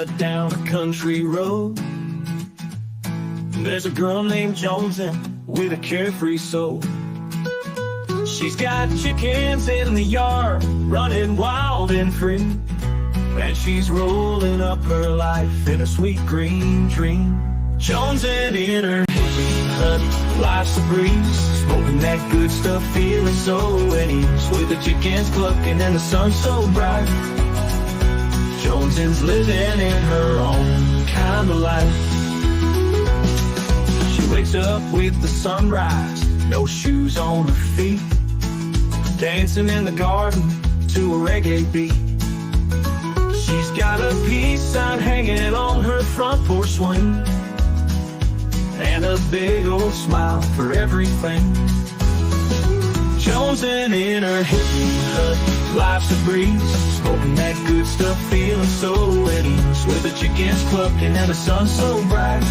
hut down a country road. There's a girl named Jonesy with a carefree soul. She's got chickens in the yard, running wild and free, and she's rolling up her life in a sweet green dream. Jonesy in her hippie hut, life's a breeze, smoking that good stuff, feeling so at ease, with the chickens clucking and the sun so bright. Jonesy's living in her own kind of life. She wakes up with the sunrise, no shoes on her feet, dancing in the garden to a reggae beat. She's got a peace sign hanging on her front porch swing, and a big old smile for everything. Jonesy in her hippie hut, life's a breeze, smoking that good stuff, feeling so at ease, with the chickens clucking and the sun so bright.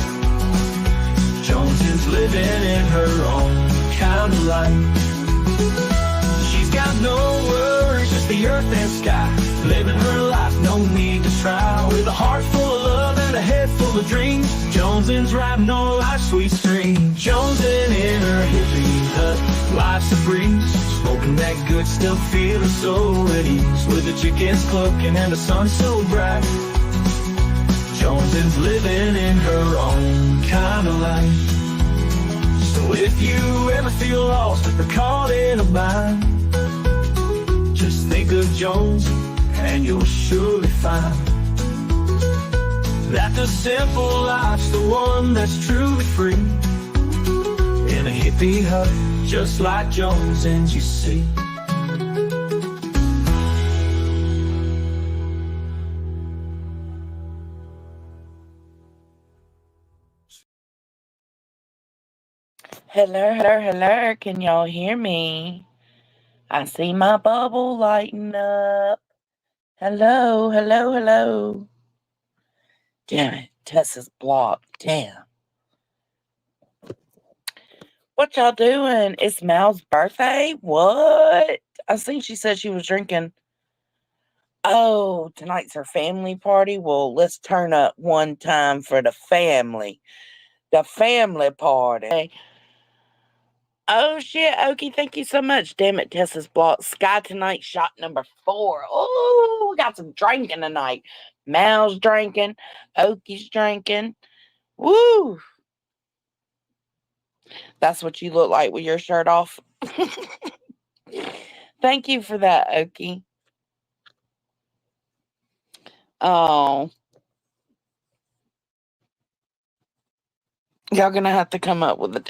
Jonesy's living in her own kind of life. She's got no worries, just the earth and sky, living her life, no need to try, with a heart full of love and a head full of dreams. Jonesy's riding on life's sweet stream. Jonesy in her hippie hut, life's a breeze, smoking that good stuff, feeling so at ease, with the chickens clucking and the sun so bright. Jonesy's living in her own kind of life. So if you ever feel lost or caught in a bind, just think of Jones and you'll surely find that the simple life's the one that's truly free, in a hippie hut just like Jones, and you see. Hello, hello, hello. Can y'all hear me? I see my bubble lighting up. Hello, hello, hello. Damn it, Tessa's blocked. Damn. What y'all doing? It's Mal's birthday? What? I think she said she was drinking. Oh, tonight's her family party? Well, let's turn up one time for the family. The family party. Oh, shit, Okie, thank you so much. Damn it, Tessa's blocked. Sky tonight, shot number 4. Oh, we got some drinking tonight. Mal's drinking. Okie's drinking. Woo! That's what you look like with your shirt off. Thank you for that, Okie. Oh. Y'all gonna have to come up with a...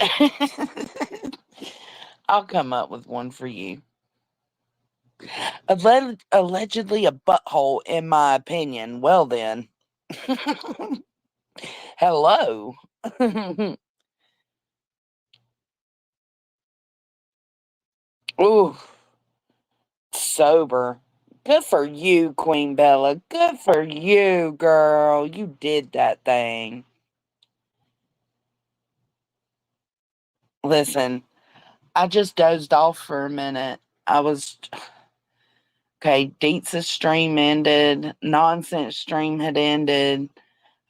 I'll come up with one for you. Allegedly a butthole, in my opinion. Well then. Hello. Ooh. Sober. Good for you, Queen Bella. Good for you, girl. You did that thing. Listen, I just dozed off for a minute. Okay, Deets' stream ended. Nonsense stream had ended.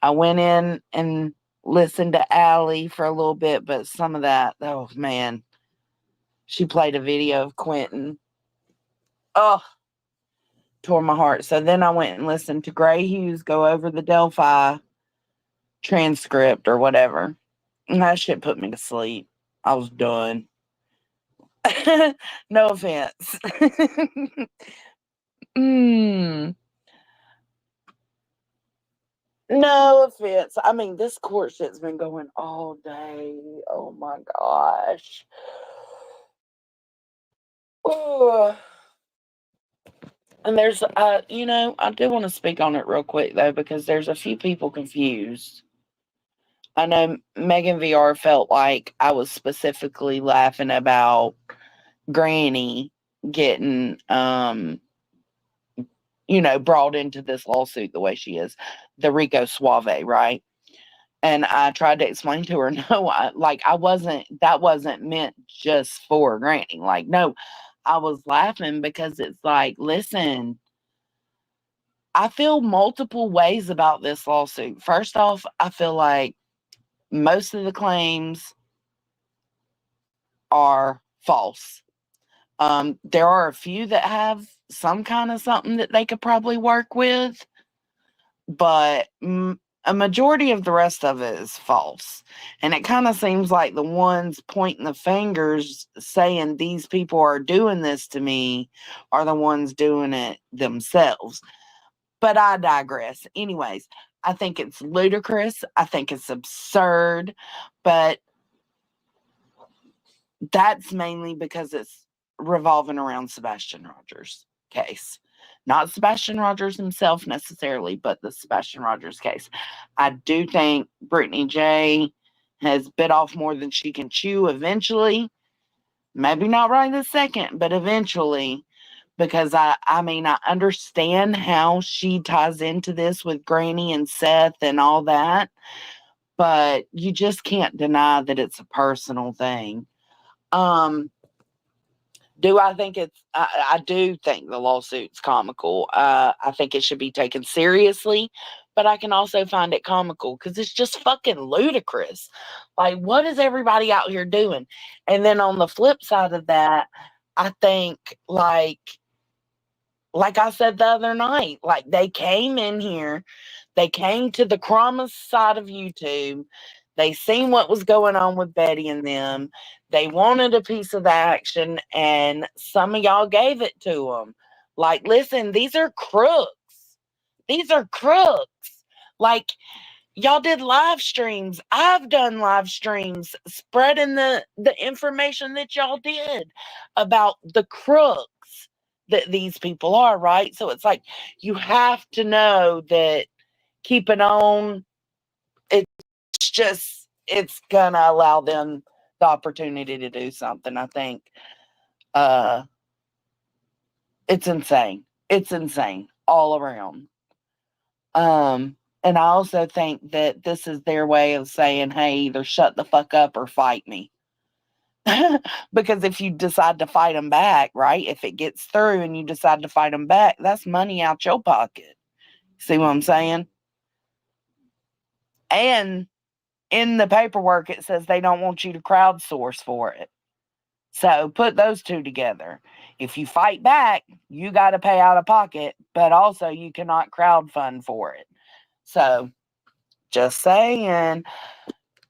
I went in and listened to Allie for a little bit, but some of that, oh man. She played a video of Quentin. Oh, tore my heart. So then I went and listened to Gray Hughes go over the Delphi transcript or whatever. And that shit put me to sleep. I was done. No offense. No offense. I mean, this court shit's been going all day. Oh my gosh. Oh. And there's, I do want to speak on it real quick though, because there's a few people confused. I know Megan VR felt like I was specifically laughing about Granny getting, brought into this lawsuit the way she is, the Rico Suave, right? And I tried to explain to her, no, that wasn't meant just for Granny. Like, no, I was laughing because it's like, listen, I feel multiple ways about this lawsuit. First off, I feel like most of the claims are false. There are a few that have some kind of something that they could probably work with, but a majority of the rest of it is false. And it kind of seems like the ones pointing the fingers saying these people are doing this to me are the ones doing it themselves. But I digress. Anyways, I think it's ludicrous. I think it's absurd, but that's mainly because it's revolving around Sebastian Rogers' case. Not Sebastian Rogers himself necessarily, but the Sebastian Rogers case. I do think Brittany J has bit off more than she can chew eventually. Maybe not right this second, but eventually. Because I mean, I understand how she ties into this with Granny and Seth and all that, but you just can't deny that it's a personal thing. Do I think I do think the lawsuit's comical. I think it should be taken seriously, but I can also find it comical because it's just fucking ludicrous. Like, what is everybody out here doing? And then on the flip side of that, I think, like I said the other night, like they came in here, they came to the Kramas side of YouTube, they seen what was going on with Betty and them, they wanted a piece of the action, and some of y'all gave it to them. Like, listen, these are crooks. These are crooks. Like, y'all did live streams. I've done live streams spreading the information that y'all did about the crooks that these people are, right? So it's like you have to know that keeping on, it's just it's gonna allow them the opportunity to do something. I think uh it's insane. It's insane all around. And I also think that this is their way of saying, hey, either shut the fuck up or fight me. Because if you decide to fight them back, right? If it gets through and you decide to fight them back, that's money out your pocket. See what I'm saying? And in the paperwork, it says they don't want you to crowdsource for it. So put those two together. If you fight back, you got to pay out of pocket, but also you cannot crowdfund for it. So just saying,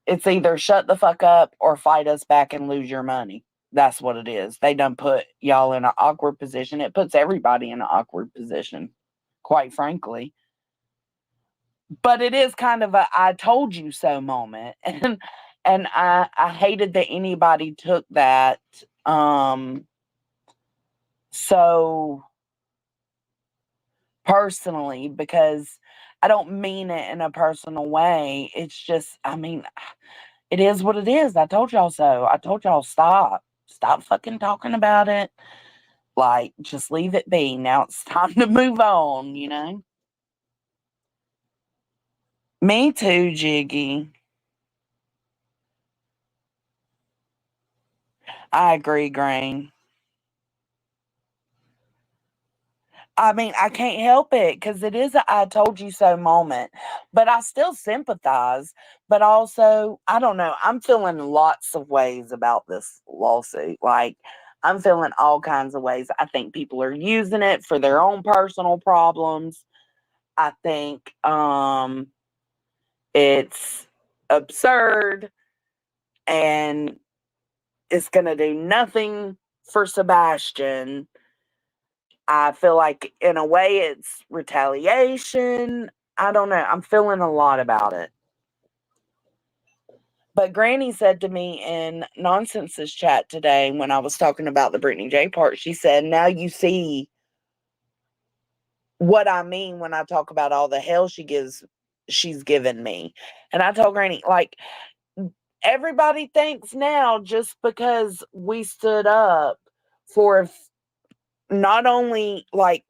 it's either shut the fuck up or fight us back and lose your money. That's what it is. They done put y'all in an awkward position. It puts everybody in an awkward position, quite frankly. But it is kind of a I told you so moment. And I hated that anybody took that so personally, because I don't mean it in a personal way. It's just, I mean, it is what it is. I told y'all so. I told y'all stop. Stop fucking talking about it. Like, just leave it be. Now it's time to move on, you know? Me too, Jiggy. I agree, Grain. I mean, I can't help it because it is a I told you so moment. But I still sympathize. But also, I don't know. I'm feeling lots of ways about this lawsuit. Like, I'm feeling all kinds of ways. I think people are using it for their own personal problems. I think it's absurd and it's going to do nothing for Sebastian. I feel like in a way it's retaliation. I don't know. I'm feeling a lot about it. But Granny said to me in Nonsense's chat today when I was talking about the Brittany J part, she said, now you see what I mean when I talk about all the hell she's given me. And I told Granny, like, everybody thinks now just because we stood up for not only like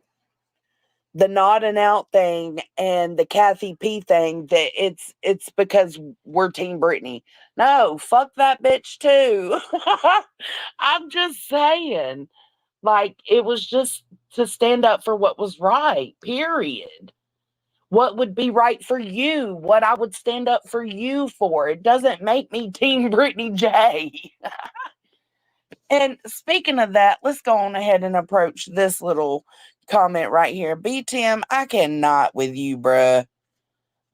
the nodding out thing and the Kathy P thing that it's because we're Team Brittany. No, fuck that bitch too. I'm just saying. Like, it was just to stand up for what was right, period. What would be right for you, what I would stand up for you for. It doesn't make me Team Brittany J. And speaking of that, let's go on ahead and approach this little comment right here. B Tim, I cannot with you, bruh.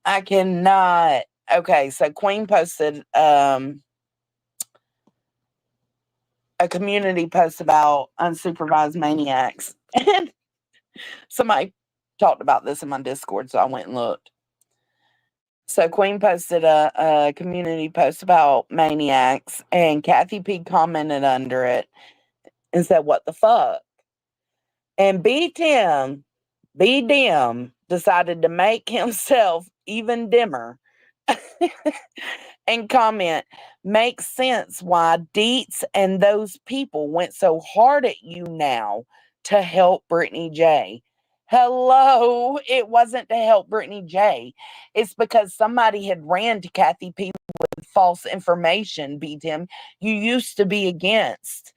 I cannot. Okay, so Queen posted a community post about unsupervised maniacs. And somebody talked about this in my Discord, so I went and looked. So Queen posted a community post about maniacs, and Kathy P commented under it and said, "What the fuck?" And B Tim, B Dim, decided to make himself even dimmer and comment, "Makes sense why Deets and those people went so hard at you now to help Brittany J." Hello, it wasn't to help Brittany J. It's because somebody had ran to Kathy P with false information, B Tim. You used to be against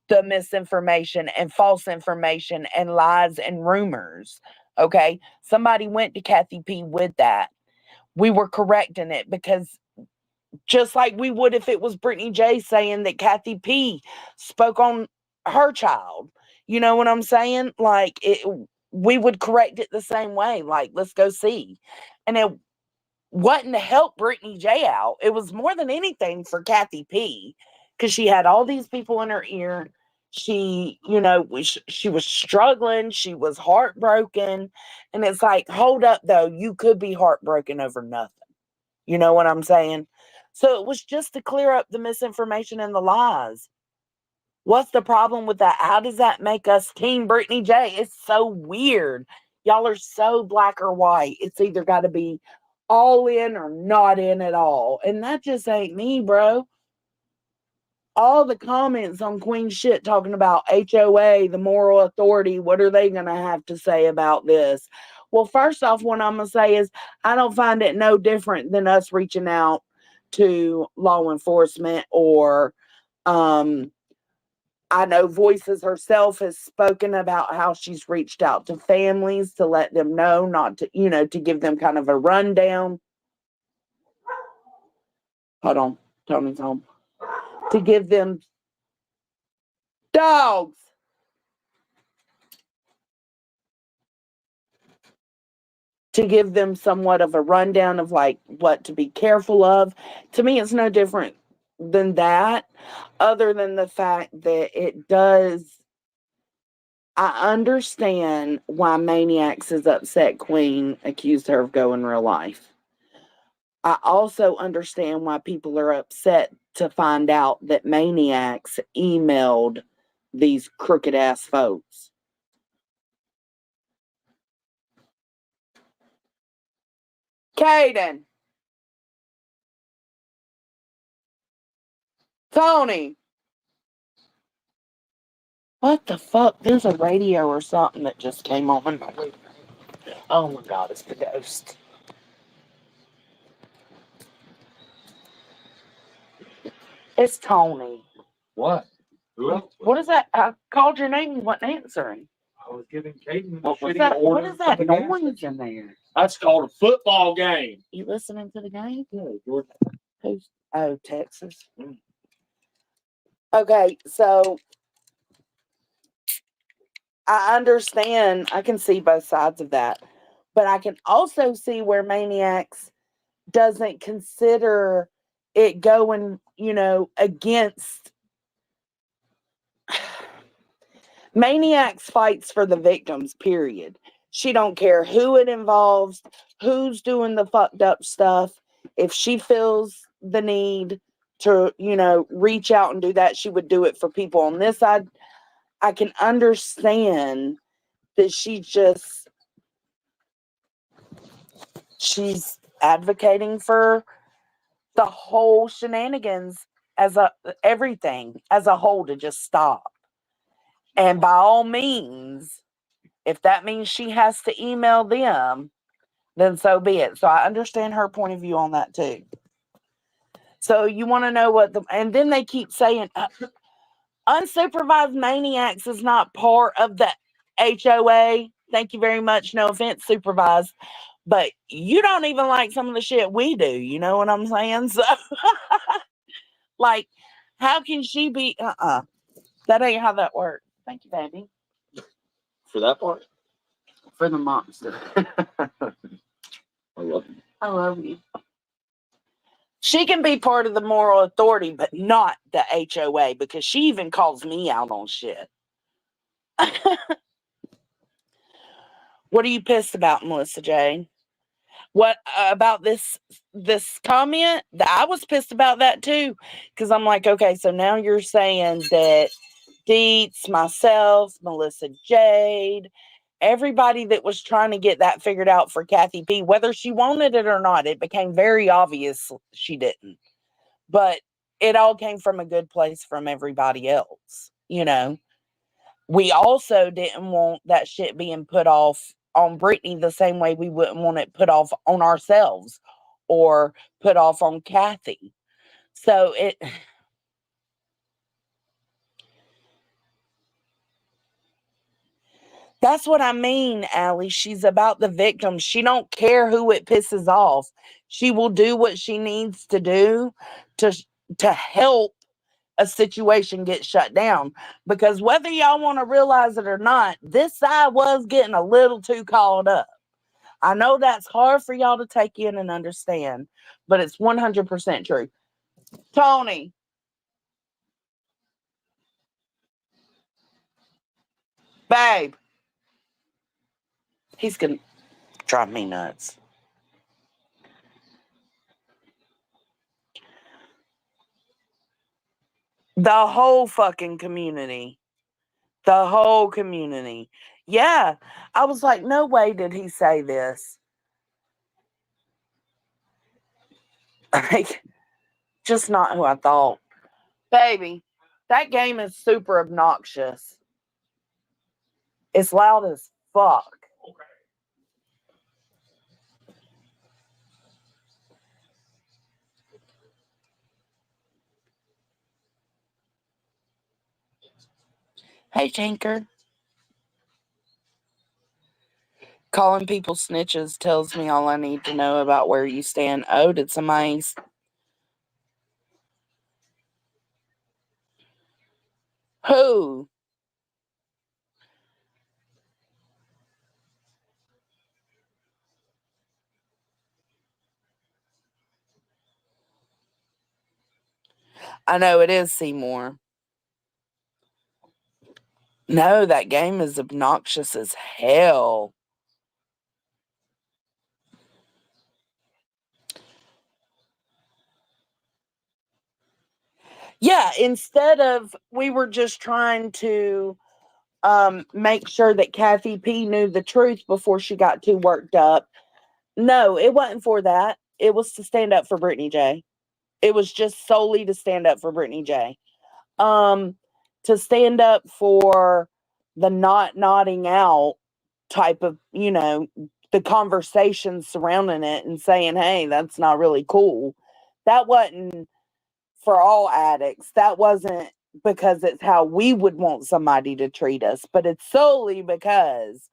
the misinformation and false information and lies and rumors. Okay. Somebody went to Kathy P with that. We were correcting it because just like we would if it was Brittany J saying that Kathy P spoke on her child. You know what I'm saying? Like we would correct it the same way. Like, let's go see. And it wasn't to help Brittany J out. It was more than anything for Kathy P because she had all these people in her ear. She, she was struggling. She was heartbroken. And it's like, hold up, though. You could be heartbroken over nothing. You know what I'm saying? So it was just to clear up the misinformation and the lies. What's the problem with that? How does that make us Team Brittany J? It's so weird. Y'all are so black or white. It's either got to be all in or not in at all. And that just ain't me, bro. All the comments on Queen shit talking about HOA, the moral authority, what are they going to have to say about this? Well, first off, what I'm going to say is I don't find it no different than us reaching out to law enforcement or I know Voices herself has spoken about how she's reached out to families to let them know, not to, to give them kind of a rundown. Hold on, Tony's home. To give them dogs. To give them somewhat of a rundown of like what to be careful of. To me, it's no different than that, other than the fact that it does. I understand why Maniacs is upset Queen accused her of going real life. I also understand why people are upset to find out that Maniacs emailed these crooked ass folks. Caden. Tony. What the fuck? There's a radio or something that just came on. Oh my god, it's the ghost. It's Tony. What? Who else? What is that? I called your name and wasn't answering. I was giving Caden What was shitty that? What order is that from the gas noise station. in there? That's called a football game. You listening to the game? Yeah, Georgia. Who's? Oh, Texas. Okay, so I understand. I can see both sides of that, but I can also see where Maniacs doesn't consider it going, against. Maniacs fights for the victims, period. She don't care who it involves, who's doing the fucked up stuff. If she feels the need to, reach out and do that, she would do it for people on this side. I can understand that she's advocating for the whole shenanigans everything as a whole to just stop. And by all means, if that means she has to email them, then so be it. So I understand her point of view on that too. So you want to know and then they keep saying, Unsupervised maniacs is not part of the HOA. Thank you very much. No offense, supervised. But you don't even like some of the shit we do. You know what I'm saying? So, like, how can she be? That ain't how that works. Thank you, baby. For that part? For the monster. I love you. I love you. She can be part of the moral authority, but not the HOA, because she even calls me out on shit. What are you pissed about, Melissa J? What about this comment? I was pissed about that too, because I'm like, okay, so now you're saying that Deets, myself, Melissa Jade, everybody that was trying to get that figured out for Kathy P, whether she wanted it or not, it became very obvious she didn't. But it all came from a good place from everybody else, you know. We also didn't want that shit being put off on Brittany the same way we wouldn't want it put off on ourselves or put off on Kathy. So that's what I mean, Allie. She's about the victim. She don't care who it pisses off. She will do what she needs to do to help a situation get shut down. Because whether y'all want to realize it or not, this side was getting a little too caught up. I know that's hard for y'all to take in and understand, but it's 100% true. Tony. Babe. He's going to drive me nuts. The whole fucking community. The whole community. Yeah. I was like, no way did he say this. Like, just not who I thought. Baby, that game is super obnoxious. It's loud as fuck. Hey, Tinker. Calling people snitches tells me all I need to know about where you stand. Oh, did somebody... Who? I know it is Seymour. No, that game is obnoxious as hell. Yeah, instead of we were just trying to make sure that Kathy P knew the truth before she got too worked up. No, it wasn't for that. It was to stand up for Brittany J. It was just solely to stand up for Brittany J. To stand up for the not nodding out type of, you know, the conversation surrounding it and saying, hey, that's not really cool. That wasn't for all addicts. That wasn't because it's how we would want somebody to treat us, but it's solely because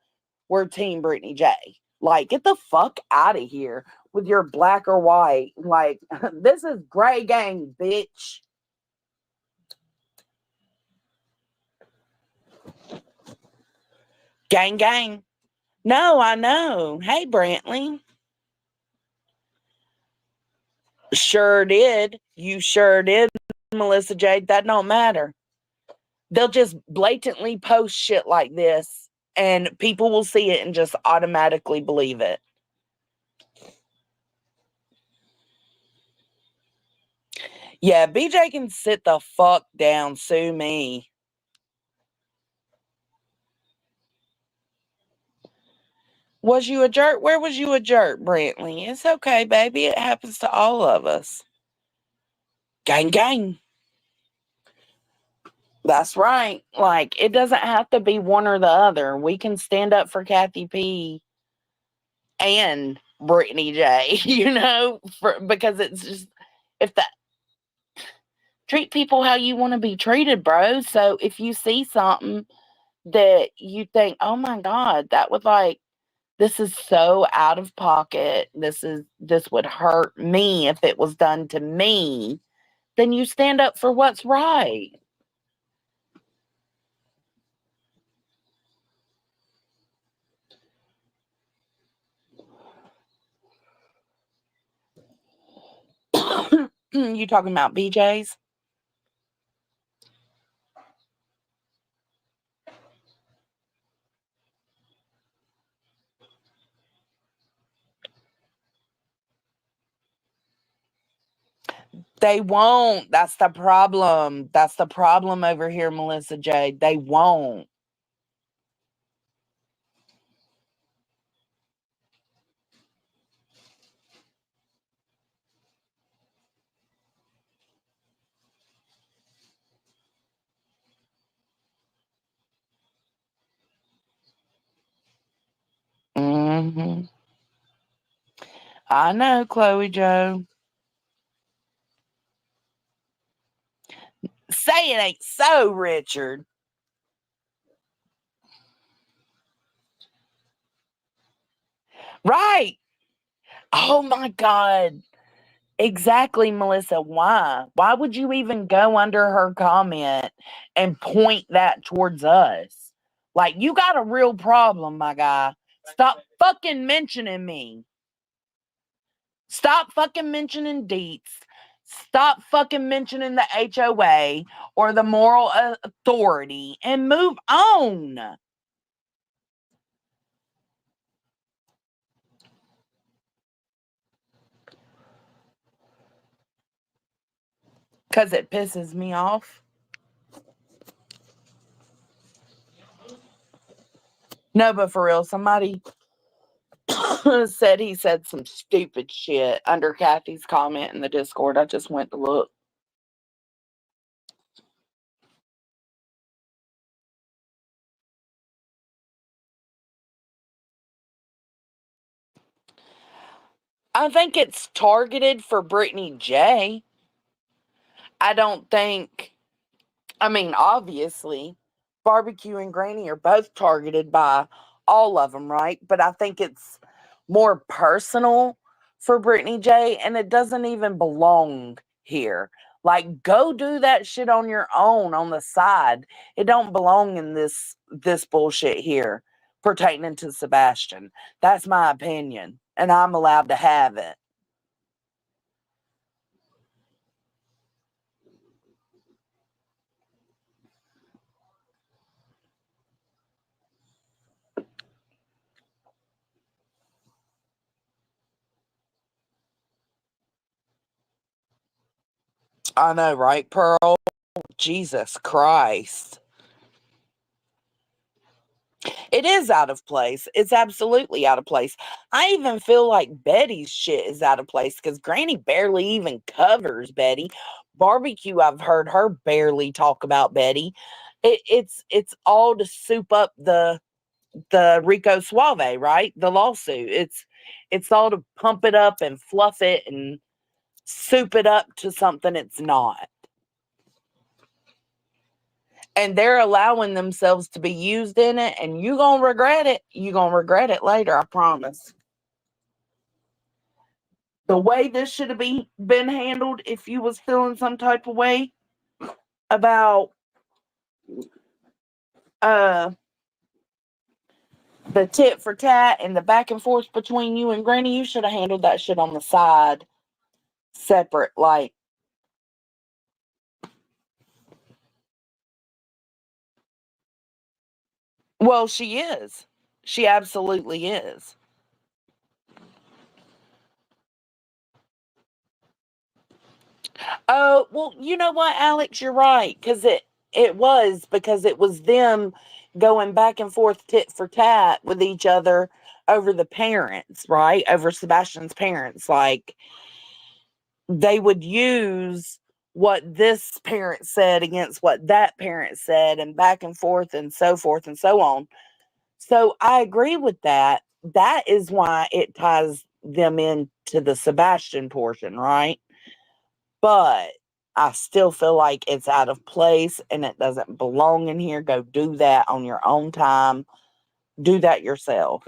we're Team Brittany J. Like, get the fuck out of here with your black or white. Like, this is gray gang, bitch. Gang, gang. No, I know. Hey, Brantley. Sure did. You sure did, Melissa Jade. That don't matter. They'll just blatantly post shit like this, and people will see it and just automatically believe it. Yeah, BJ can sit the fuck down. Sue me. Was you a jerk? Where was you a jerk, Brantley? It's okay, baby. It happens to all of us. Gang, gang. That's right. Like, it doesn't have to be one or the other. We can stand up for Kathy P and Brittany J, you know, because it's just, if that, treat people how you want to be treated, bro. So if you see something that you think, oh my God, that would like, this is so out of pocket. This would hurt me if it was done to me. Then you stand up for what's right. You talking about BJ's? They won't. That's the problem. That's the problem over here, Melissa J. They won't. Hmm. I know, Chloe Joe. Say it ain't so, Richard. Right. Oh my God. Exactly, Melissa. Why? Why would you even go under her comment and point that towards us? Like, you got a real problem, my guy. Stop fucking mentioning me. Stop fucking mentioning deets. Stop fucking mentioning the HOA or the moral authority and move on. Because it pisses me off. No, but for real, somebody said he said some stupid shit under Kathy's comment in the Discord. I just went to look. I think it's targeted for Brittany J. I don't think, I mean, obviously, Barbecue and Granny are both targeted by all of them, right? But I think it's more personal for Brittany J, and it doesn't even belong here. Like, go do that shit on your own on the side. It don't belong in this bullshit here pertaining to Sebastian. That's my opinion, and I'm allowed to have it. I know, right, Pearl? Jesus Christ. It is out of place. It's absolutely out of place. I even feel like Betty's shit is out of place because Granny barely even covers Betty. Barbecue, I've heard her barely talk about Betty. It's all to soup up the Rico Suave, right? The lawsuit. It's all to pump it up and fluff it and soup it up to something it's not. And they're allowing themselves to be used in it, and you're going to regret it. You're going to regret it later, I promise. The way this should have been handled, if you was feeling some type of way about uh the tit for tat and the back and forth between you and Granny, you should have handled that shit on the side, separate. Like, well, she is. She absolutely is. Oh, well, you know what, Alex, you're right, because it was them going back and forth tit for tat with each other over the parents, right? Over Sebastian's parents. Like, they would use what this parent said against what that parent said and back and forth and so forth and so on. So I agree with that. That is why it ties them into the Sebastian portion, right? But I still feel like it's out of place and it doesn't belong in here. Go do that on your own time. Do that yourself.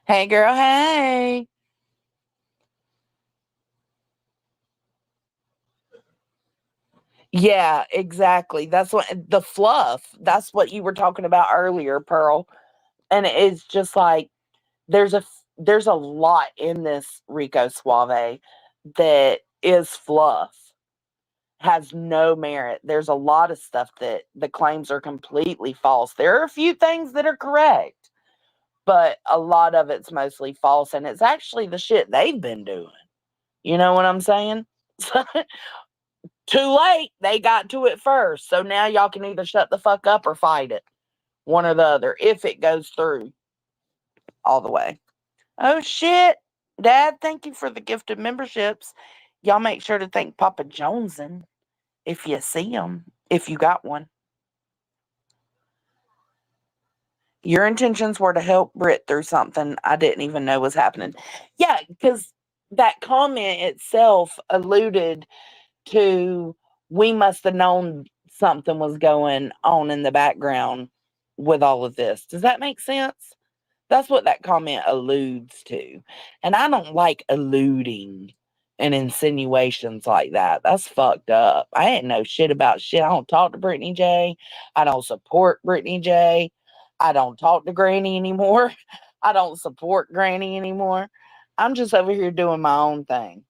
Hey, girl. Hey. Yeah, exactly. That's what the fluff. That's what you were talking about earlier, Pearl. And it's just like there's a lot in this Rico Suave that is fluff, has no merit. There's a lot of stuff that the claims are completely false. There are a few things that are correct, but a lot of it's mostly false, and it's actually the shit they've been doing. You know what I'm saying? Too late. They got to it first. So now y'all can either shut the fuck up or fight it. One or the other, if it goes through all the way. Oh shit. Dad, thank you for the gift of memberships. Y'all make sure to thank Papa Joneson if you see him, if you got one. Your intentions were to help Britt through something I didn't even know was happening. Yeah, because that comment itself alluded to we must have known something was going on in the background with all of this. Does that make sense? That's what that comment alludes to. And I don't like alluding and insinuations like that. That's fucked up. I ain't know shit about shit. I don't talk to Brittany J. I don't support Brittany J. I don't talk to Granny anymore. I don't support Granny anymore. I'm just over here doing my own thing.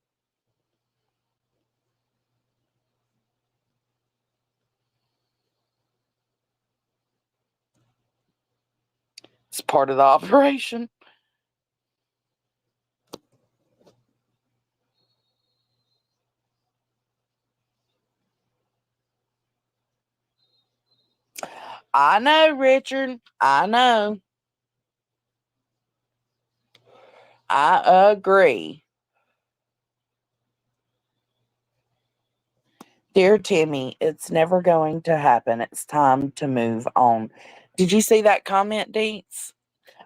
It's part of the operation. I know, Richard. I know. I agree. Dear Timmy, it's never going to happen. It's time to move on. Did you see that comment, Deets?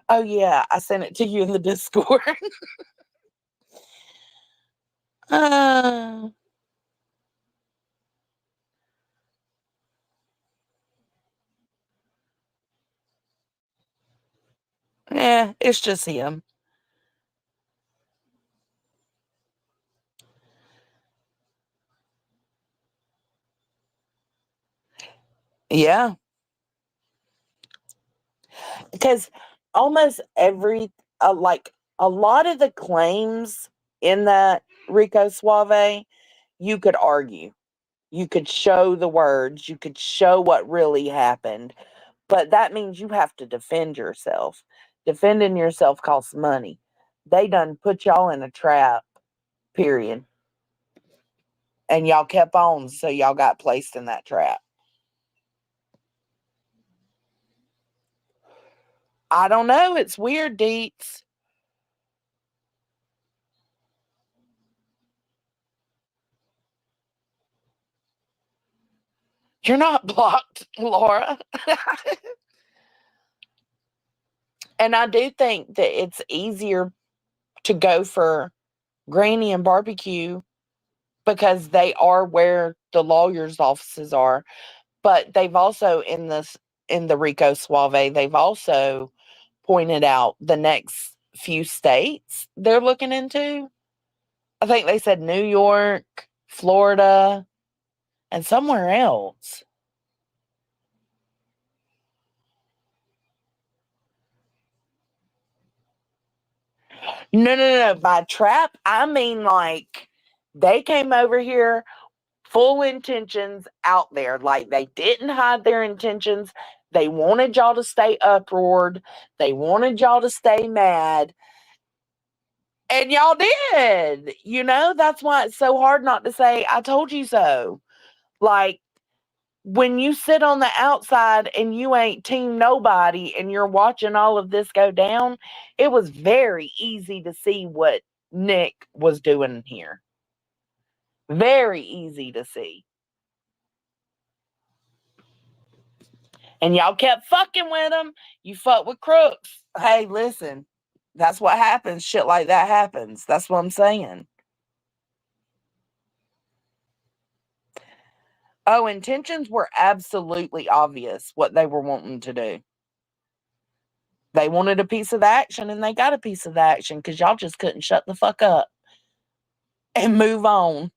Oh, yeah. I sent it to you in the Discord. uh, yeah, it's just him. Yeah. Because almost like a lot of the claims in that Rico Suave, you could argue. You could show the words, you could show what really happened, but that means you have to defend yourself. Defending yourself costs money. They done put y'all in a trap, period. And y'all kept on, so y'all got placed in that trap. I don't know. It's weird, Deets. You're not blocked, Laura. And I do think that it's easier to go for Granny and Barbecue because they are where the lawyers' offices are. But they've also in the Rico Suave, they've also pointed out the next few states they're looking into. I think they said New York, Florida, and somewhere else. No, no, no, no. By trap, I mean like they came over here full intentions out there. Like they didn't hide their intentions. They wanted y'all to stay uproared. They wanted y'all to stay mad. And y'all did. You know, that's why it's so hard not to say, I told you so. Like, when you sit on the outside and you ain't team nobody and you're watching all of this go down, it was very easy to see what Nick was doing here. Very easy to see. And y'all kept fucking with him. You fuck with crooks. Hey, listen. That's what happens. Shit like that happens. That's what I'm saying. Oh, intentions were absolutely obvious what they were wanting to do. They wanted a piece of the action and they got a piece of the action because y'all just couldn't shut the fuck up and move on.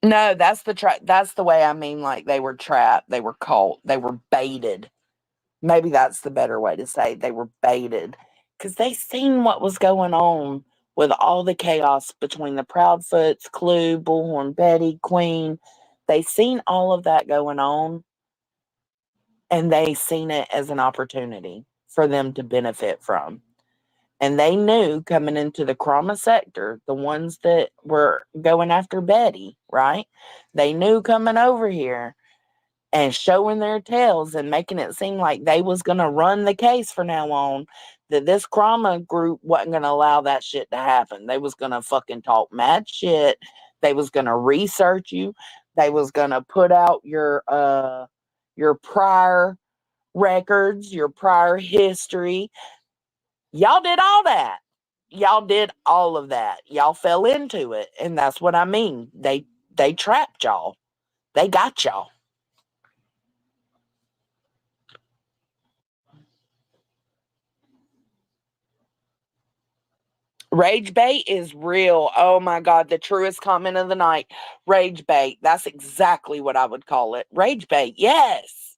No, that's the way I mean, like they were trapped, they were caught, they were baited. Maybe that's the better way to say they were baited. Because they seen what was going on with all the chaos between the Proudfoots, Clue, Bullhorn Betty, Queen. They seen all of that going on and they seen it as an opportunity for them to benefit from. And they knew coming into the Krama sector, the ones that were going after Betty, right? They knew coming over here and showing their tails and making it seem like they was going to run the case from now on, that this Krama group wasn't going to allow that shit to happen. They was going to fucking talk mad shit. They was going to research you. They was going to put out your prior records, your prior history. Y'all did all that. Y'all did all of that. Y'all fell into it. And that's what I mean. They trapped y'all. They got y'all. Rage bait is real. Oh my God, the truest comment of the night. Rage bait. That's exactly what I would call it. Rage bait. Yes.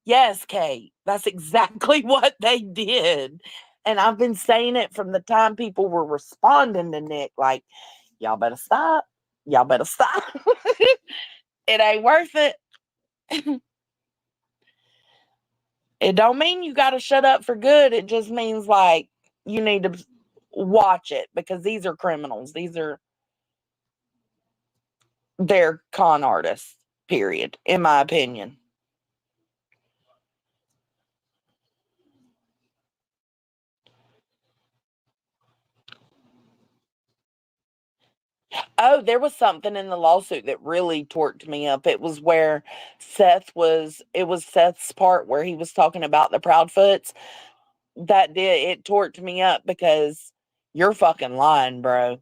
Yes, Kate. That's exactly what they did. And I've been saying it from the time people were responding to Nick, like, y'all better stop. Y'all better stop. It ain't worth it. It don't mean you got to shut up for good. It just means like you need to watch it because these are criminals. They're con artists, period, in my opinion. Oh, there was something in the lawsuit that really torqued me up. It was where it was Seth's part where he was talking about the Proudfoots. It torqued me up because you're fucking lying, bro.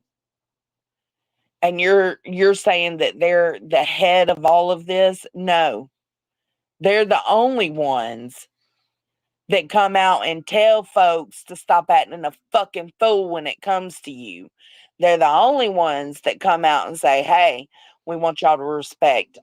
And you're saying that they're the head of all of this. No, they're the only ones that come out and tell folks to stop acting a fucking fool when it comes to you. They're the only ones that come out and say, hey, we want y'all to respect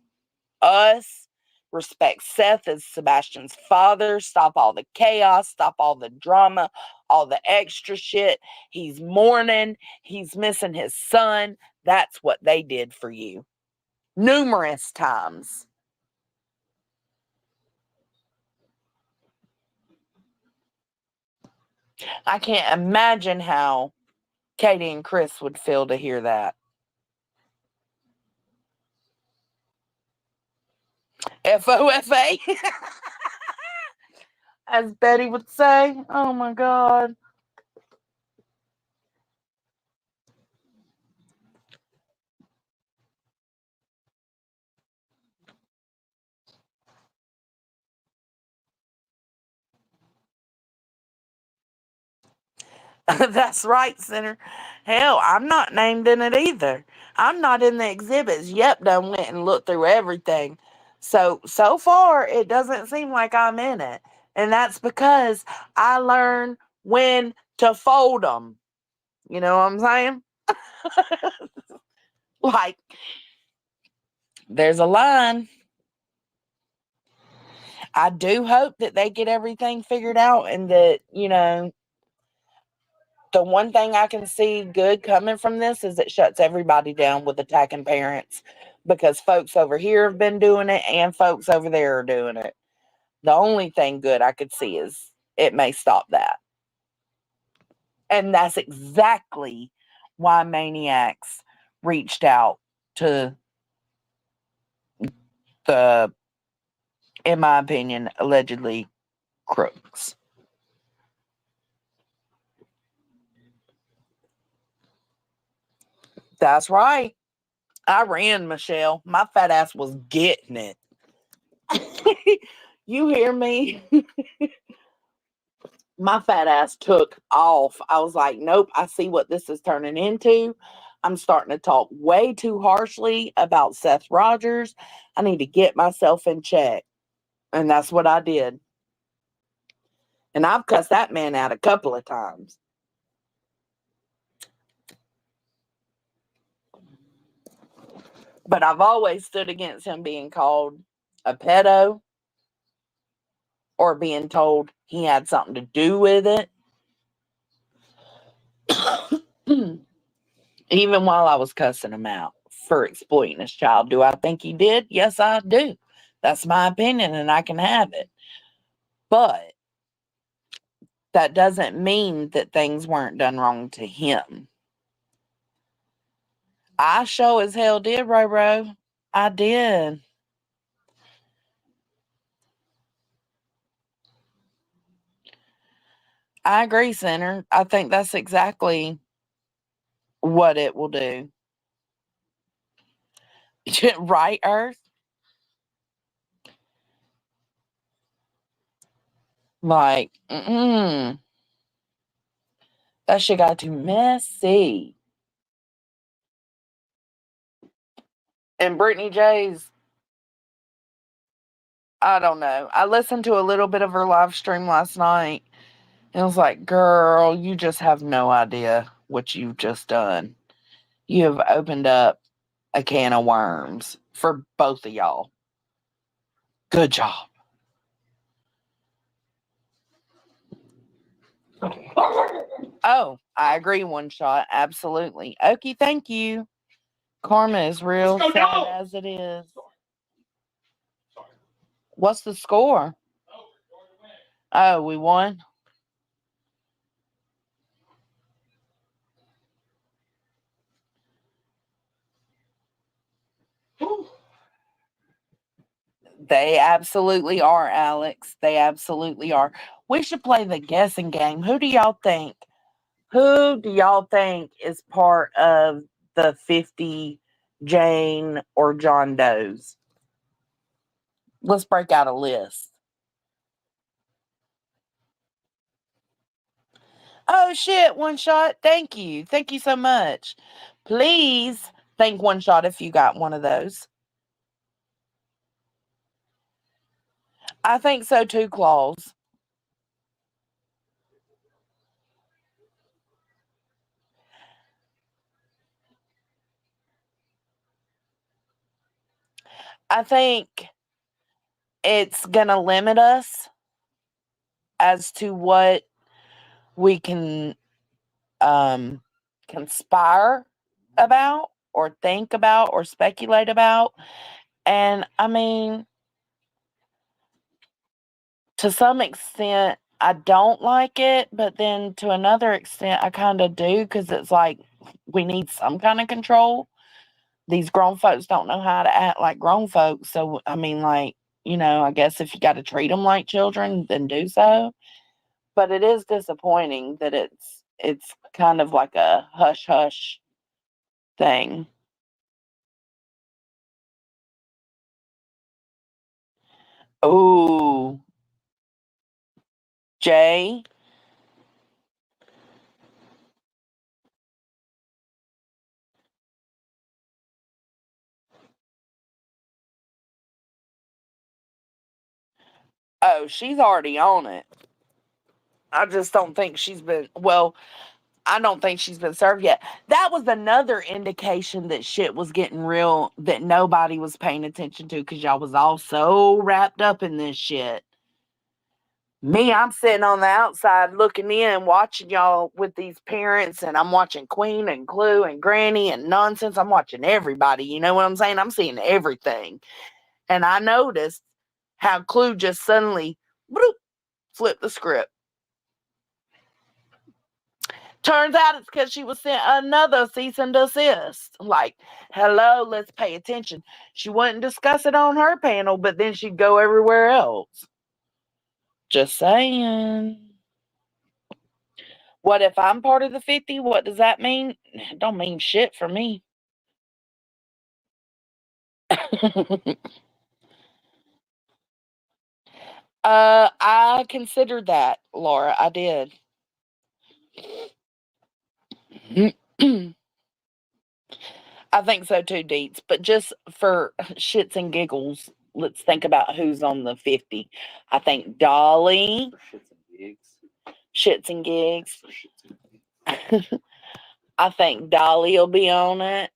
us, respect Seth as Sebastian's father, stop all the chaos, stop all the drama, all the extra shit. He's mourning, he's missing his son. That's what they did for you numerous times. I can't imagine how Katie and Chris would feel to hear that. FOFA, as Betty would say. Oh my God. That's right, Senator. Hell, I'm not named in it either. I'm not in the exhibits. Yep, done went and looked through everything. So far, it doesn't seem like I'm in it. And that's because I learned when to fold them. You know what I'm saying? Like, there's a line. I do hope that they get everything figured out and that, the one thing I can see good coming from this is it shuts everybody down with attacking parents because folks over here have been doing it and folks over there are doing it. The only thing good I could see is it may stop that. And that's exactly why maniacs reached out to the, in my opinion, allegedly crooks. That's right. I ran, Michelle. My fat ass was getting it. You hear me? My fat ass took off. I was like, nope, I see what this is turning into. I'm starting to talk way too harshly about Seth Rogers. I need to get myself in check. And that's what I did. And I've cussed that man out a couple of times. But I've always stood against him being called a pedo or being told he had something to do with it. Even while I was cussing him out for exploiting his child. Do I think he did? Yes, I do. That's my opinion and I can have it. But that doesn't mean that things weren't done wrong to him. I sure as hell did, Roro. I did. I agree, Senator. I think that's exactly what it will do. Right, Earth? Like, that shit got too messy. And Brittany J's, I don't know. I listened to a little bit of her live stream last night and I was like, girl, you just have no idea what you've just done. You have opened up a can of worms for both of y'all. Good job. Oh, I agree, One Shot. Absolutely. Okie, thank you. Karma is real sad as it is. What's the score? Oh, we won? They absolutely are, Alex. They absolutely are. We should play the guessing game. Who do y'all think? Who do y'all think is part of the 50 Jane or John Does? Let's break out a list. Oh shit, One Shot. Thank you. Thank you so much. Please thank One Shot if you got one of those. I think so too, Claus. I think it's going to limit us as to what we can conspire about or think about or speculate about. And I mean, to some extent, I don't like it, but then to another extent, I kind of do because it's like we need some kind of control. These grown folks don't know how to act like grown folks. So, I mean, like, I guess if you got to treat them like children, then do so. But it is disappointing that it's kind of like a hush hush thing. Oh, Jay. Oh, she's already on it. I just don't think she's been, well, I don't think she's been served yet. That was another indication that shit was getting real that nobody was paying attention to because y'all was all so wrapped up in this shit. Me, I'm sitting on the outside looking in, watching y'all with these parents, and I'm watching Queen and Clue and Granny and nonsense. I'm watching everybody. You know what I'm saying? I'm seeing everything. And I noticed how Clue just suddenly bloop, flipped the script. Turns out it's because she was sent another cease and desist. Like, hello, let's pay attention. She wouldn't discuss it on her panel, but then she'd go everywhere else. Just saying. What if I'm part of the 50? What does that mean? It don't mean shit for me. I considered that, Laura. I did. I think so too, Deets. But just for shits and giggles, let's think about who's on the 50. I think Dolly. For shits and gigs. Shits and gigs. For shits and gigs. I think Dolly will be on it.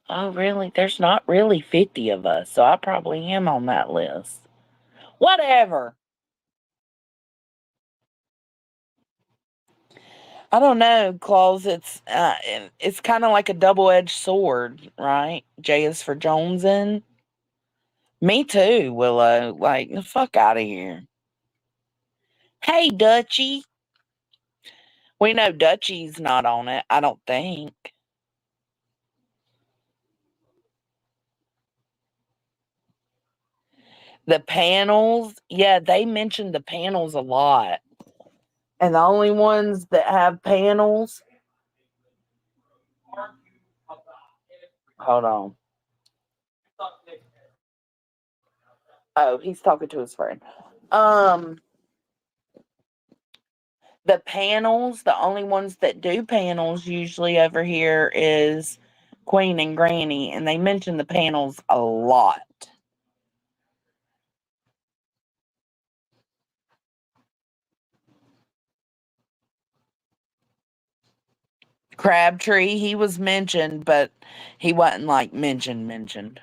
Oh, really? There's not really 50 of us, so I probably am on that list. Whatever. I don't know, Claus. It's kind of like a double-edged sword, right? J is for Jonesin. Me too, Willow. Like, the fuck out of here. Hey, Dutchie. We know Dutchie's not on it, I don't think. The panels, yeah, they mentioned the panels a lot. And the only ones that have panels. Hold on. Oh, he's talking to his friend. The panels, the only ones that do panels usually over here is Queen and Granny, and they mention the panels a lot. Crabtree, he was mentioned, but he wasn't like mentioned.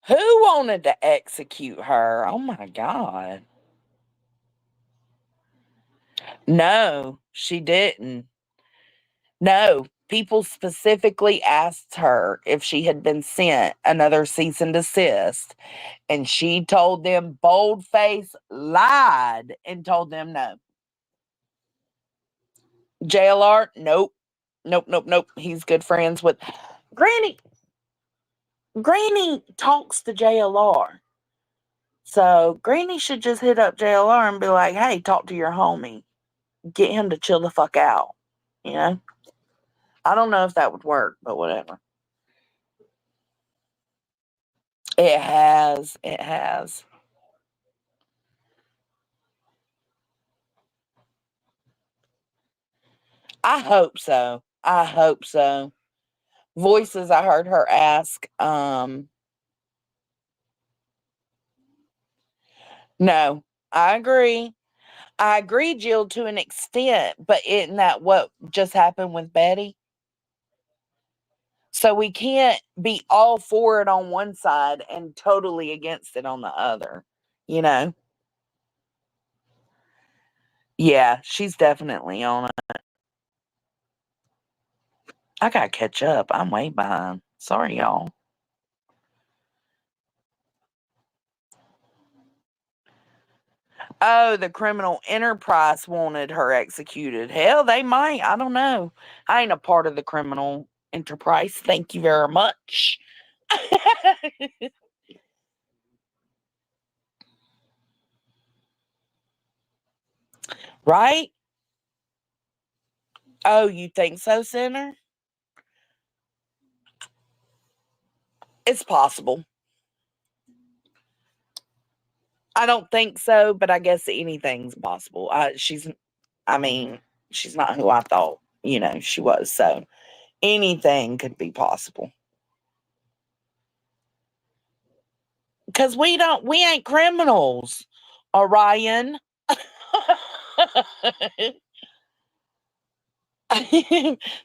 Who wanted to execute her? Oh my God. No, she didn't. No, people specifically asked her if she had been sent another cease and desist, and she told them boldface lied and told them no. JLR, nope. Nope. He's good friends with Granny. Granny talks to JLR. So Granny should just hit up JLR and be like, hey, talk to your homie. Get him to chill the fuck out. You know? I don't know if that would work, but whatever. It has. It has. I hope so. I hope so. Voices, I heard her ask, no, I agree. I agree, Jill, to an extent, but isn't that what just happened with Betty? So we can't be all for it on one side and totally against it on the other, you know? Yeah, she's definitely on it. I gotta catch up. I'm way behind. Sorry, y'all. Oh, the criminal enterprise wanted her executed. Hell, they might. I don't know. I ain't a part of the criminal enterprise. Thank you very much. Right? Oh, you think so, Sinner? It's possible. I don't think so, but I guess anything's possible. I mean, she's not who I thought, she was. So anything could be possible. Because we ain't criminals, Orion.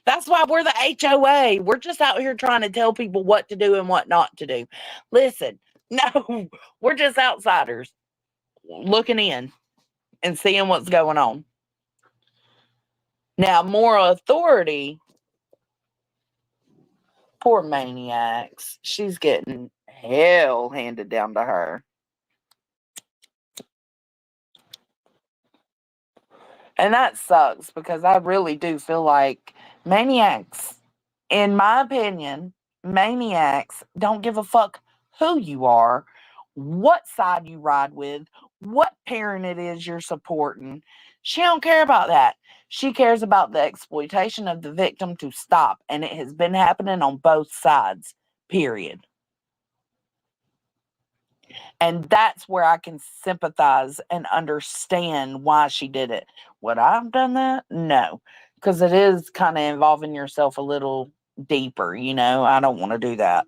That's why we're the HOA. We're just out here trying to tell people what to do and what not to do. Listen, no, we're just outsiders looking in and seeing what's going on. Now, moral authority, poor maniacs. She's getting hell handed down to her. And that sucks because I really do feel like maniacs, in my opinion, maniacs don't give a fuck who you are, what side you ride with, what parent it is you're supporting. She don't care about that. She cares about the exploitation of the victim to stop, and it has been happening on both sides, period. And that's where I can sympathize and understand why she did it. Would I have done that? No, because it is kind of involving yourself a little deeper, you know? I don't want to do that.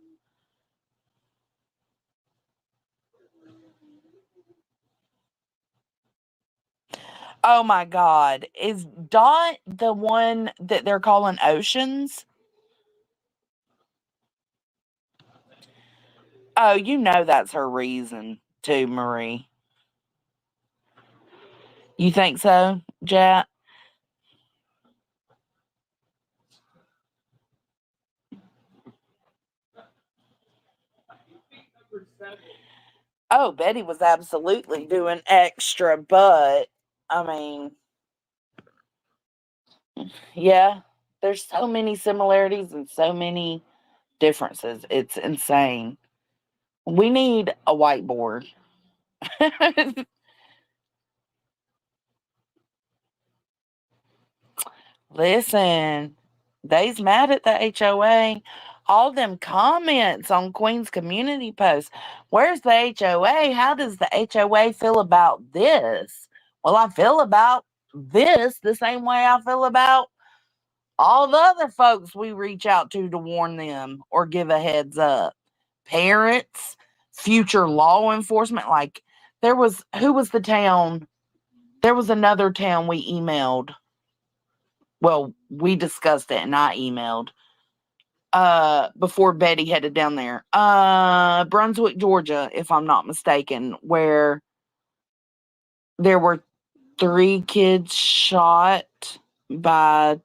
Oh my God. Is Dot the one that they're calling Oceans? Oh, you know that's her reason too, Marie. You think so, Jack? Oh, Betty was absolutely doing extra, but I mean, yeah, there's so many similarities and so many differences. It's insane. We need a whiteboard. Listen, they's mad at the HOA. All them comments on Queen's community post. Where's the HOA? How does the HOA feel about this? Well, I feel about this the same way I feel about all the other folks we reach out to warn them or give a heads up. Parents, future law enforcement. Like, who was the town? There was another town we emailed. Well, we discussed it and I emailed before Betty headed down there. Brunswick, Georgia, if I'm not mistaken, where there were 3 kids shot by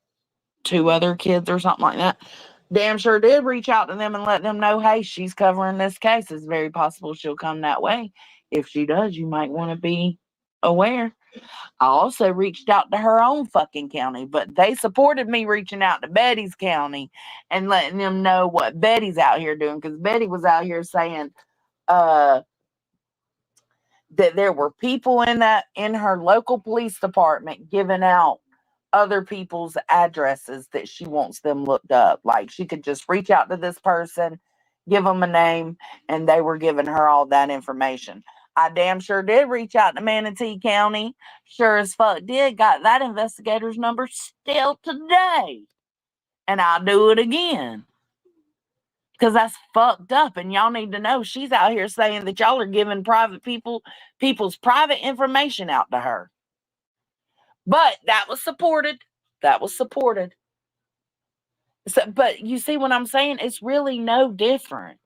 2 other kids or something like that. Damn sure did reach out to them and let them know, hey, she's covering this case. It's very possible she'll come that way. If she does, you might want to be aware. I also reached out to her own fucking county, but they supported me reaching out to Betty's county and letting them know what Betty's out here doing, because Betty was out here saying uh, that there were people in her local police department giving out other people's addresses that she wants them looked up. Like, she could just reach out to this person, give them a name, and they were giving her all that information. I damn sure did reach out to Manatee County. Sure as fuck did. Got that investigator's number still today. And I'll do it again. Because that's fucked up. And y'all need to know she's out here saying that y'all are giving people's private information out to her. But that was supported. That was supported. So, but you see what I'm saying? It's really no different,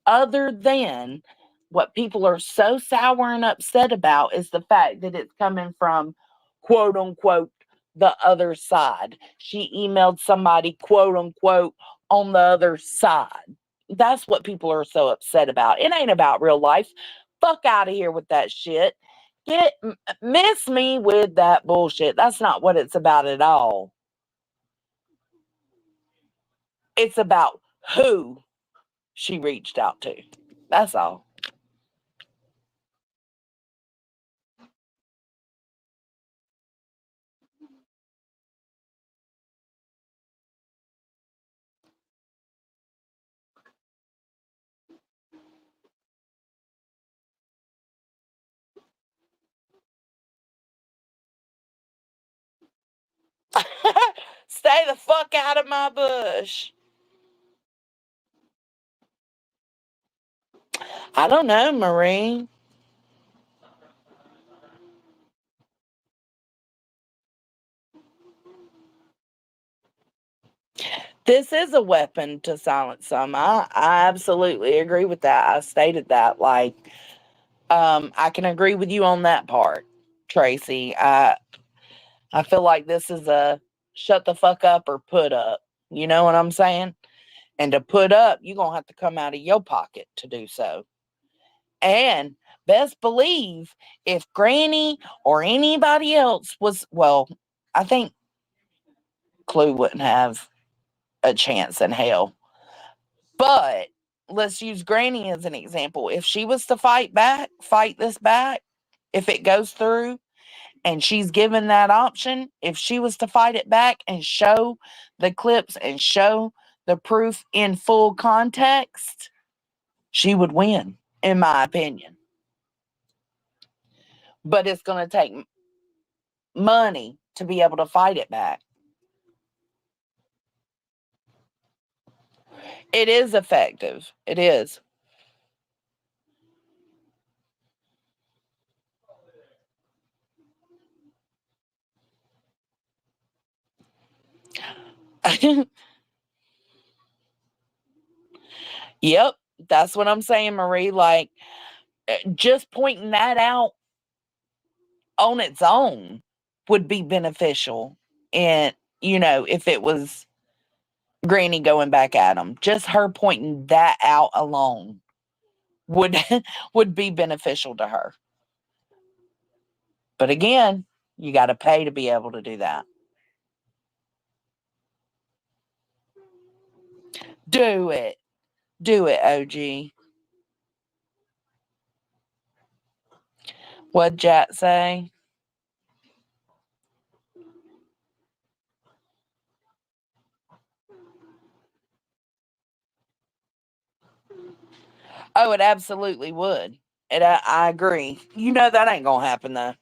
other than what people are so sour and upset about is the fact that it's coming from, quote unquote, the other side. She emailed somebody, quote unquote, on the other side. That's what people are so upset about. It ain't about real life. Fuck out of here with that shit. Miss me with that bullshit. That's not what it's about at all. It's about who she reached out to. That's all. Stay the fuck out of my bush. I don't know, Marie. This is a weapon to silence some. I absolutely agree with that. I stated that. Like, I can agree with you on that part, Tracy. I feel like this is a shut the fuck up or put up. You know what I'm saying? And to put up, you're going to have to come out of your pocket to do so. And best believe if Granny or anybody else was, well, I think Clue wouldn't have a chance in hell. But let's use Granny as an example. If she was to fight this back, if it goes through and she's given that option, if she was to fight it back and show the clips and show the proof in full context, she would win, in my opinion. But it's going to take money to be able to fight it back. It is effective. It is. Yep, that's what I'm saying, Marie. Like, just pointing that out on its own would be beneficial. And, if it was Granny going back at him, just her pointing that out alone would would be beneficial to her. But again, you got to pay to be able to do that. Do it. Do it, OG. What'd Jack say? Oh, it absolutely would. I agree. That ain't gonna happen though.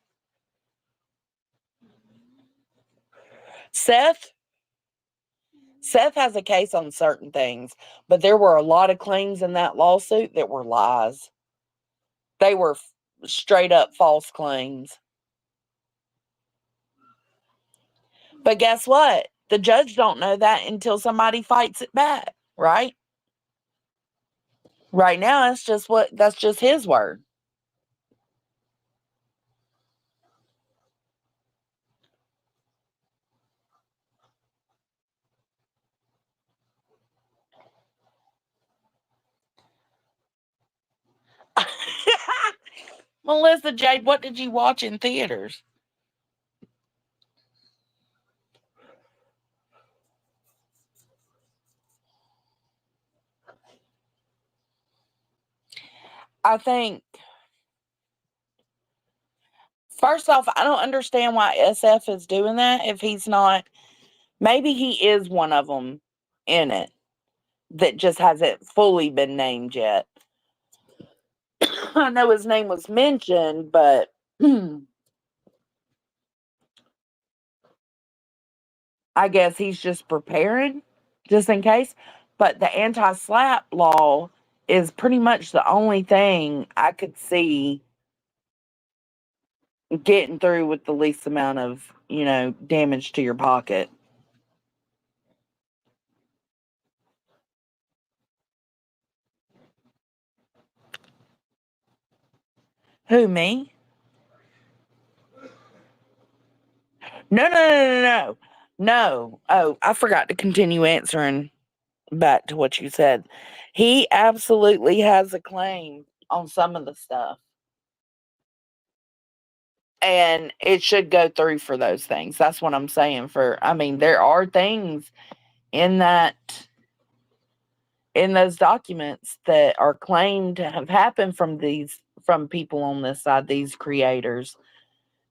Seth has a case on certain things, but there were a lot of claims in that lawsuit that were lies. They were straight up false claims. But guess what? The judge don't know that until somebody fights it back, right? Right now, that's just his word. Melissa Jade, what did you watch in theaters? I think, first off, I don't understand why SF is doing that if he's not. Maybe he is one of them in it that just hasn't fully been named yet. I know his name was mentioned, but I guess he's just preparing just in case. But the anti-slap law is pretty much the only thing I could see getting through with the least amount of, damage to your pocket. Who, me? No, no, no, no, no. No. Oh, I forgot to continue answering back to what you said. He absolutely has a claim on some of the stuff. And it should go through for those things. That's what I'm saying. There are things in those documents that are claimed to have happened from people on this side, these creators.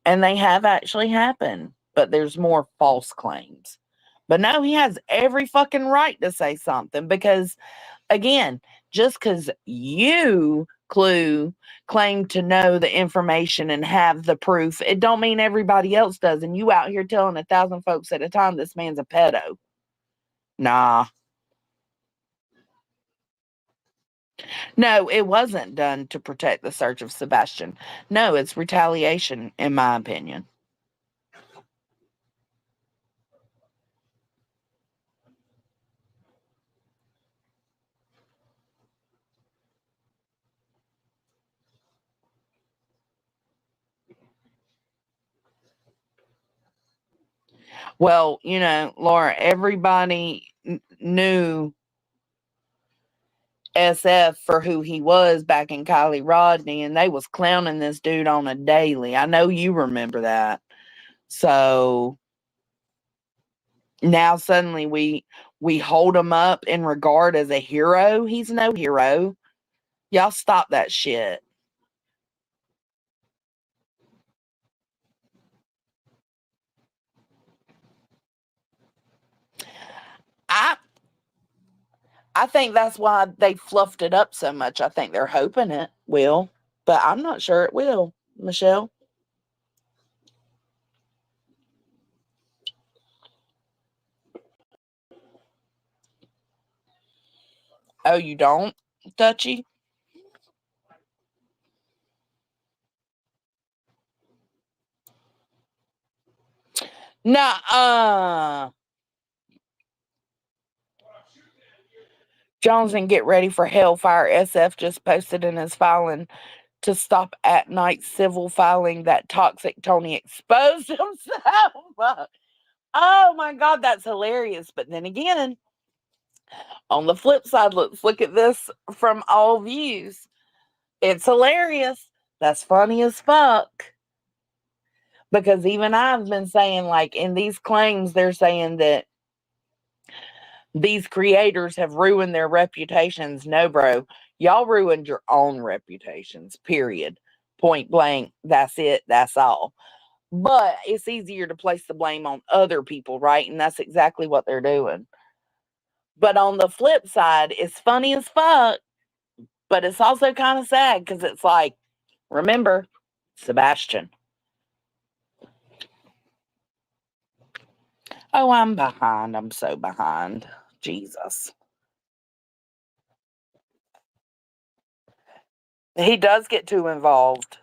And they have actually happened, but there's more false claims. But no, he has every fucking right to say something because, again, just because you, Clue, claim to know the information and have the proof, it don't mean everybody else does. And you out here telling 1,000 folks at a time this man's a pedo. Nah. No, it wasn't done to protect the search of Sebastian. No, it's retaliation, in my opinion. Well, Laura, everybody knew SF for who he was back in Kylie Rodney, and they was clowning this dude on a daily. I know you remember that. So now suddenly we hold him up in regard as a hero. He's no hero. Y'all stop that shit. I think that's why they fluffed it up so much. I think they're hoping it will, but I'm not sure it will, Michelle. Oh, you don't, Dutchy? Nah, Jones and get ready for hellfire. SF just posted in his filing to stop at night civil filing that toxic Tony exposed himself. Oh my God, that's hilarious. But then again, on the flip side, let's look at this from all views. It's hilarious. That's funny as fuck. Because even I've been saying, like, in these claims, they're saying that these creators have ruined their reputations. No, bro. Y'all ruined your own reputations, period. Point blank. That's it. That's all. But it's easier to place the blame on other people, right? And that's exactly what they're doing. But on the flip side, it's funny as fuck, but it's also kind of sad because it's like, remember, Sebastian. Oh, I'm behind. I'm so behind. Jesus. He does get too involved.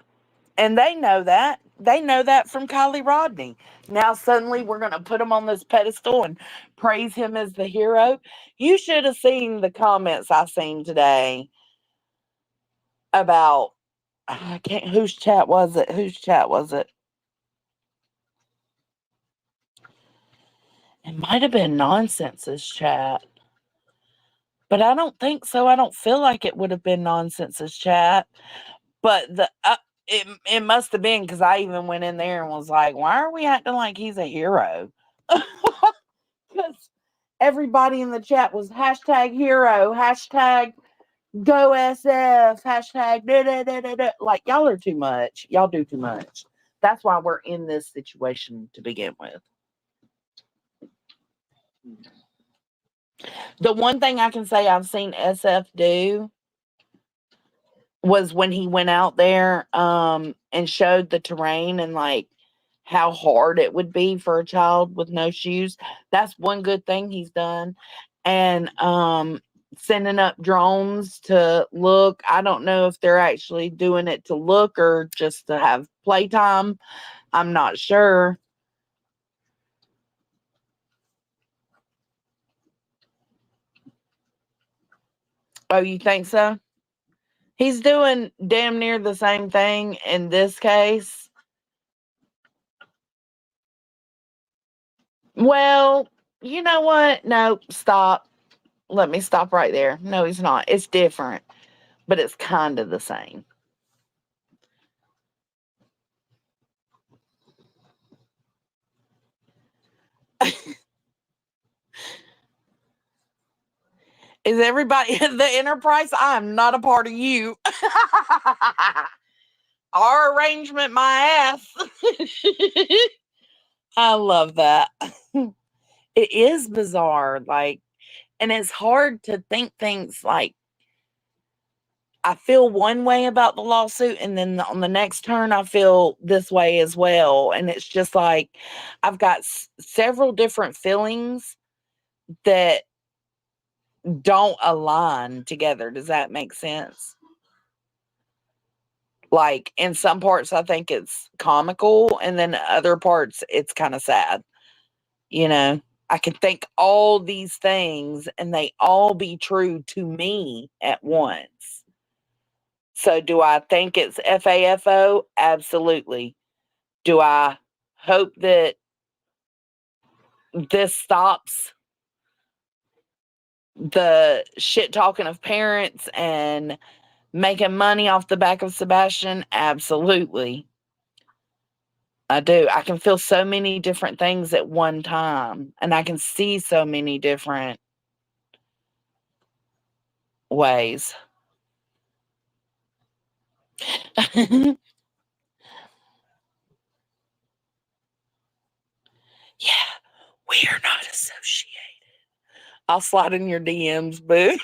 And they know that. They know that from Kylie Rodney. Now suddenly we're going to put him on this pedestal and praise him as the hero. You should have seen the comments I seen today about, I can't, whose chat was it? Whose chat was it? It might have been Nonsense's chat. But I don't think so. I don't feel like it would have been Nonsense's chat. But it must have been, because I even went in there and was like, why are we acting like he's a hero? Because everybody in the chat was hashtag hero, hashtag go SF, hashtag da, da, da, da, da. Like, y'all are too much. Y'all do too much. That's why we're in this situation to begin with. The one thing I can say I've seen SF do was when he went out there and showed the terrain and like how hard it would be for a child with no shoes. That's one good thing he's done. And sending up drones to look. I don't know if they're actually doing it to look or just to have playtime. I'm not sure. Oh, you think so? He's doing damn near the same thing in this case. Well, you know what? No, stop. Let me stop right there. No, he's not. It's different, but it's kind of the same. Is everybody in the enterprise? I am not a part of you. Our arrangement, my ass. I love that. It is bizarre. Like, and it's hard to think things like, I feel one way about the lawsuit, and then on the next turn, I feel this way as well. And it's just like, I've got several different feelings that don't align together. Does that make sense? Like, in some parts, I think it's comical, and then other parts, it's kind of sad. You know, I can think all these things, and they all be true to me at once. So, do I think it's FAFO? Absolutely. Do I hope that this stops the shit talking of parents and making money off the back of Sebastian? Absolutely. I do. I can feel so many different things at one time, and I can see so many different ways. Yeah, we are not associated. I'll slide in your DMs, boo.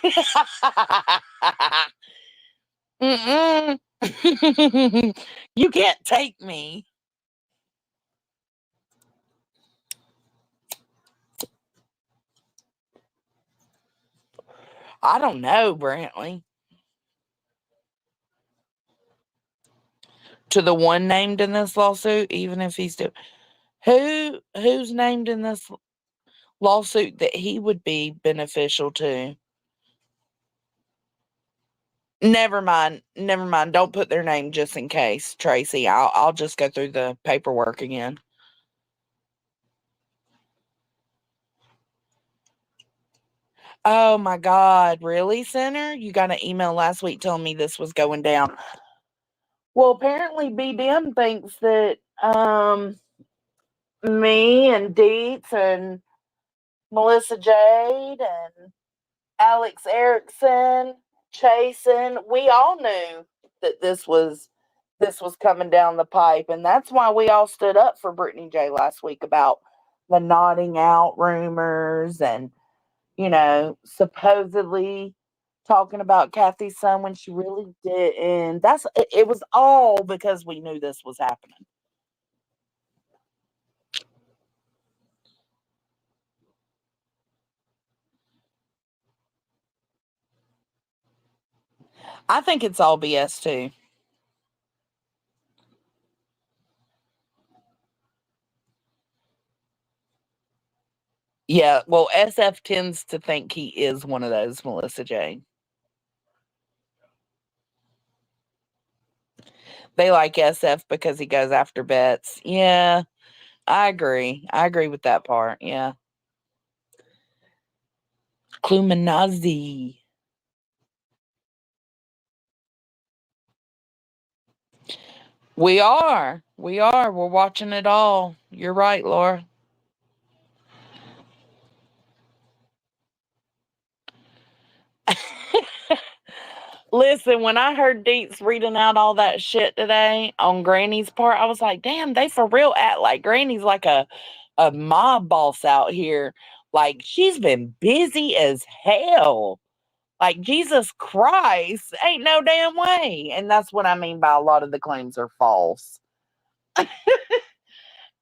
Mm-mm. You can't take me. I don't know, Brantley. To the one named in this lawsuit, even if he's still who's named in this lawsuit that he would be beneficial to? Never mind. Never mind. Don't put their name just in case, Tracy. I'll just go through the paperwork again. Oh my God, really, Center? You got an email last week telling me this was going down. Well, apparently B Dim thinks that me and Deets and Melissa Jade and Alex Erickson, Chasen, we all knew that this was coming down the pipe, and that's why we all stood up for Brittany J last week about the nodding out rumors and supposedly talking about Kathy's son when she really didn't. It was all because we knew this was happening. I think it's all BS too. Yeah, well, SF tends to think he is one of those, Melissa J. They like SF because he goes after bets. Yeah, I agree. I agree with that part. Yeah. Cluminazi. We are. We are. We're watching it all. You're right, Laura. Listen, when I heard Deets reading out all that shit today on Granny's part, I was like, damn, they for real act like Granny's like a mob boss out here. Like, she's been busy as hell. Like, Jesus Christ, ain't no damn way. And that's what I mean by a lot of the claims are false.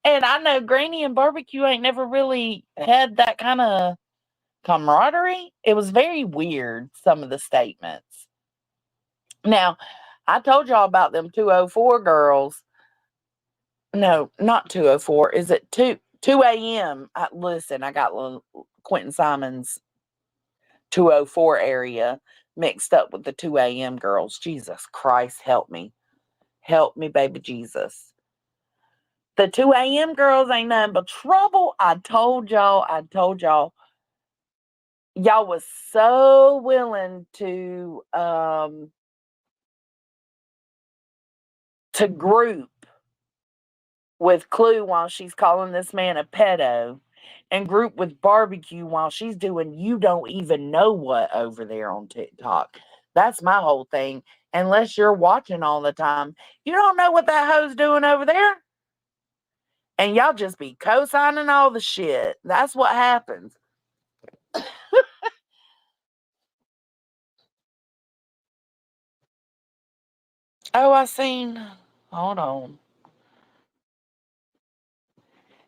And I know Granny and Barbecue ain't never really had that kind of camaraderie. It was very weird, some of the statements. Now, I told y'all about them 204 girls. No, not 204. Is it 2 a.m.? Listen, I got little Quentin Simon's 204 area mixed up with the 2 a.m. girls. Jesus Christ, help me. Help me, baby Jesus. The 2 a.m. girls ain't nothing but trouble. I told y'all. Y'all was so willing to group with Clue while she's calling this man a pedo, and group with Barbecue while she's doing you don't even know what over there on TikTok. That's my whole thing. Unless you're watching all the time, you don't know what that hoe's doing over there. And y'all just be co-signing all the shit. That's what happens. Oh, I seen. Hold on.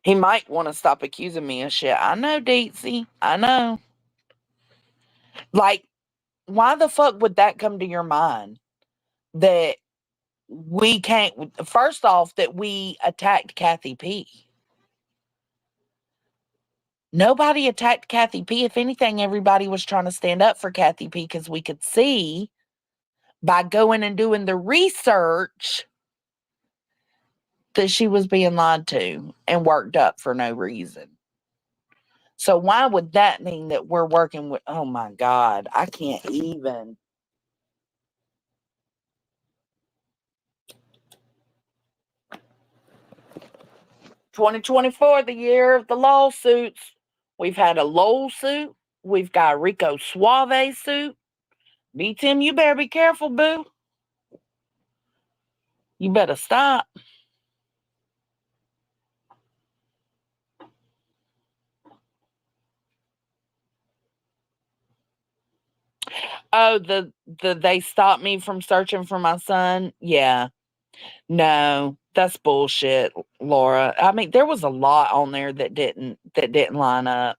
He might want to stop accusing me of shit. I know, Deetsy. I know. Like, why the fuck would that come to your mind? That we can't, first off, that we attacked Kathy P. Nobody attacked Kathy P. If anything, everybody was trying to stand up for Kathy P because we could see by going and doing the research that she was being lied to and worked up for no reason. So why would that mean that we're working with, oh my God, I can't even. 2024, the year of the lawsuits. We've had a lawsuit. We've got Rico Suave suit. B Tim, you better be careful, boo. You better stop. Oh, they stopped me from searching for my son? Yeah. No, that's bullshit, Laura. I mean, there was a lot on there that didn't line up.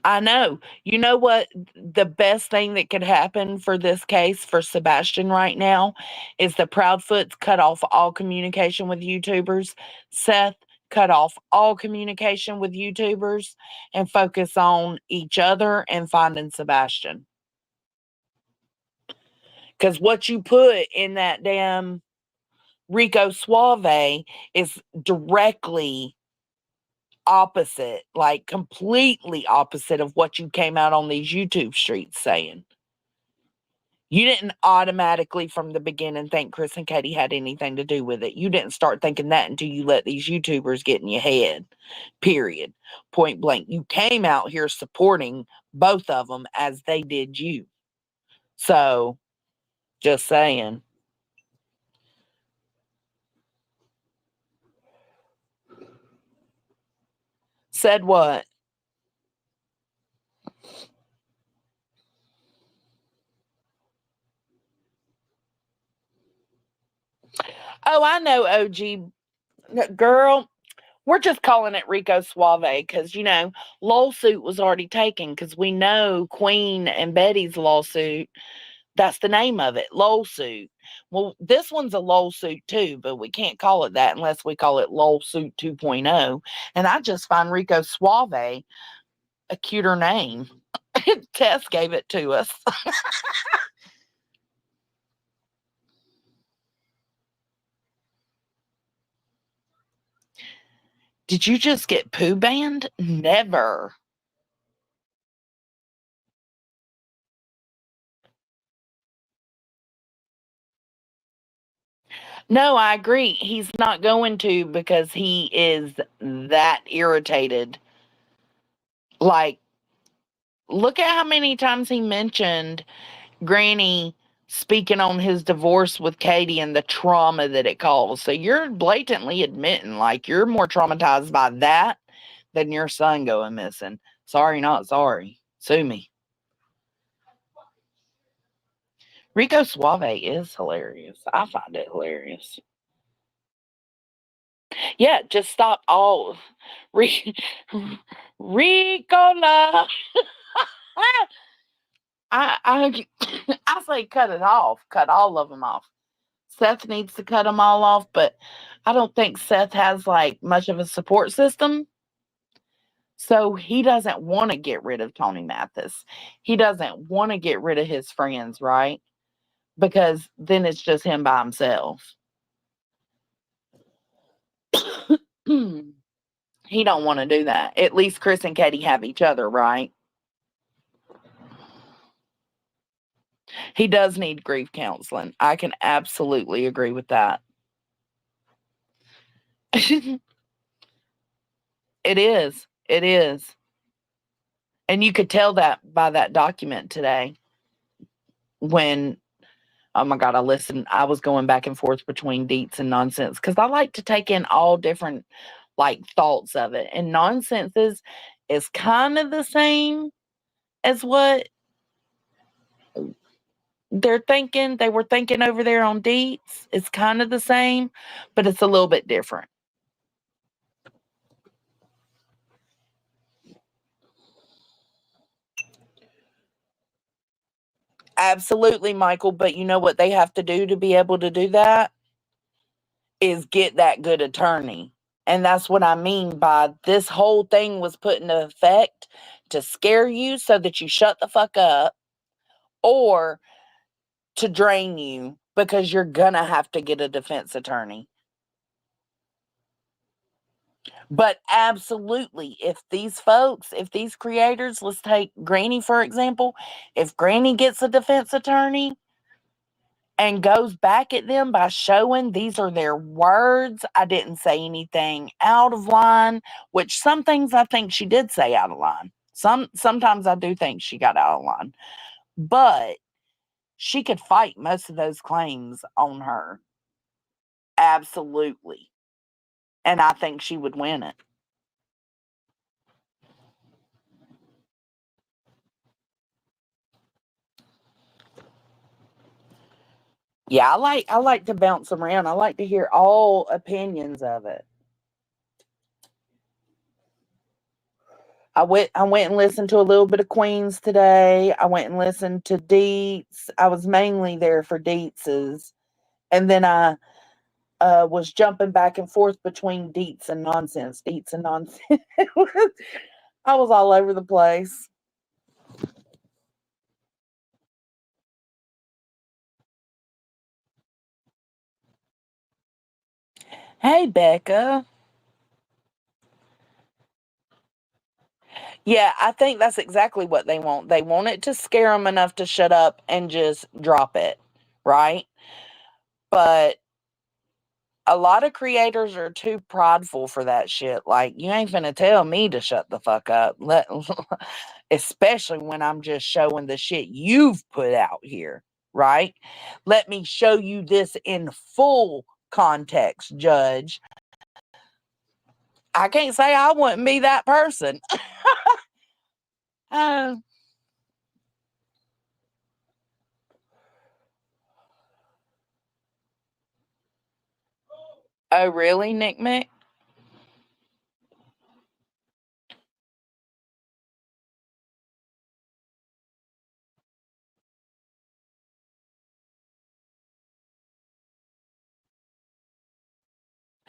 I know. You know what? The best thing that could happen for this case for Sebastian right now is the Proudfoots cut off all communication with YouTubers. Seth cut off all communication with YouTubers and focus on each other and finding Sebastian. Because what you put in that damn Rico Suave is directly opposite, like completely opposite of what you came out on these YouTube streets saying. You didn't automatically from the beginning think Chris and Katie had anything to do with it. You didn't start thinking that until you let these YouTubers get in your head. Period. Point blank. You came out here supporting both of them as they did you. So, just saying. Said what? Oh, I know, OG. Girl, we're just calling it Rico Suave because, lawsuit was already taken because we know Queen and Betty's lawsuit, that's the name of it, lawsuit. Well, this one's a lawsuit too, but we can't call it that unless we call it lawsuit 2.0. And I just find Rico Suave a cuter name. Tess gave it to us. Did you just get poo banned? Never. No, I agree. He's not going to because he is that irritated. Like, look at how many times he mentioned Granny speaking on his divorce with Katie and the trauma that it caused. So you're blatantly admitting, like, you're more traumatized by that than your son going missing. Sorry, not sorry. Sue me. Rico Suave is hilarious. I find it hilarious. Yeah, just stop all Re- Ricola. I I say cut it off. Cut all of them off. Seth needs to cut them all off, but I don't think Seth has like much of a support system. So he doesn't want to get rid of Tony Mathis. He doesn't want to get rid of his friends, right? Because then it's just him by himself. He don't want to do that. At least Chris and Katie have each other, right? He does need grief counseling. I can absolutely agree with that. It is. It is. And you could tell that by that document today when, oh my God, I was going back and forth between deets and nonsense because I like to take in all different like thoughts of it. And nonsense is kind of the same as what they were thinking over there on deets. It's kind of the same, but it's a little bit different. Absolutely, Michael. But you know what they have to do to be able to do that is get that good attorney. And that's what I mean by this whole thing was put into effect to scare you so that you shut the fuck up or to drain you because you're gonna have to get a defense attorney. But absolutely, if these creators, let's take Granny for example, if Granny gets a defense attorney and goes back at them by showing these are their words, I didn't say anything out of line, which some things I think she did say out of line. Sometimes I do think she got out of line. But she could fight most of those claims on her. Absolutely. And I think she would win it. Yeah, I like to bounce them around. I like to hear all opinions of it. I went and listened to a little bit of Queens today. I went and listened to Deets. I was mainly there for Deets's. And then I was jumping back and forth between Deets and nonsense. Deets and nonsense. I was all over the place. Hey, Becca. Yeah, I think that's exactly what they want. They want it to scare them enough to shut up and just drop it, right? But a lot of creators are too prideful for that shit. Like, you ain't finna tell me to shut the fuck up. Especially when I'm just showing the shit you've put out here, right? Let me show you this in full context, Judge. I can't say I wouldn't be that person. uh, oh, really, Nick Mick?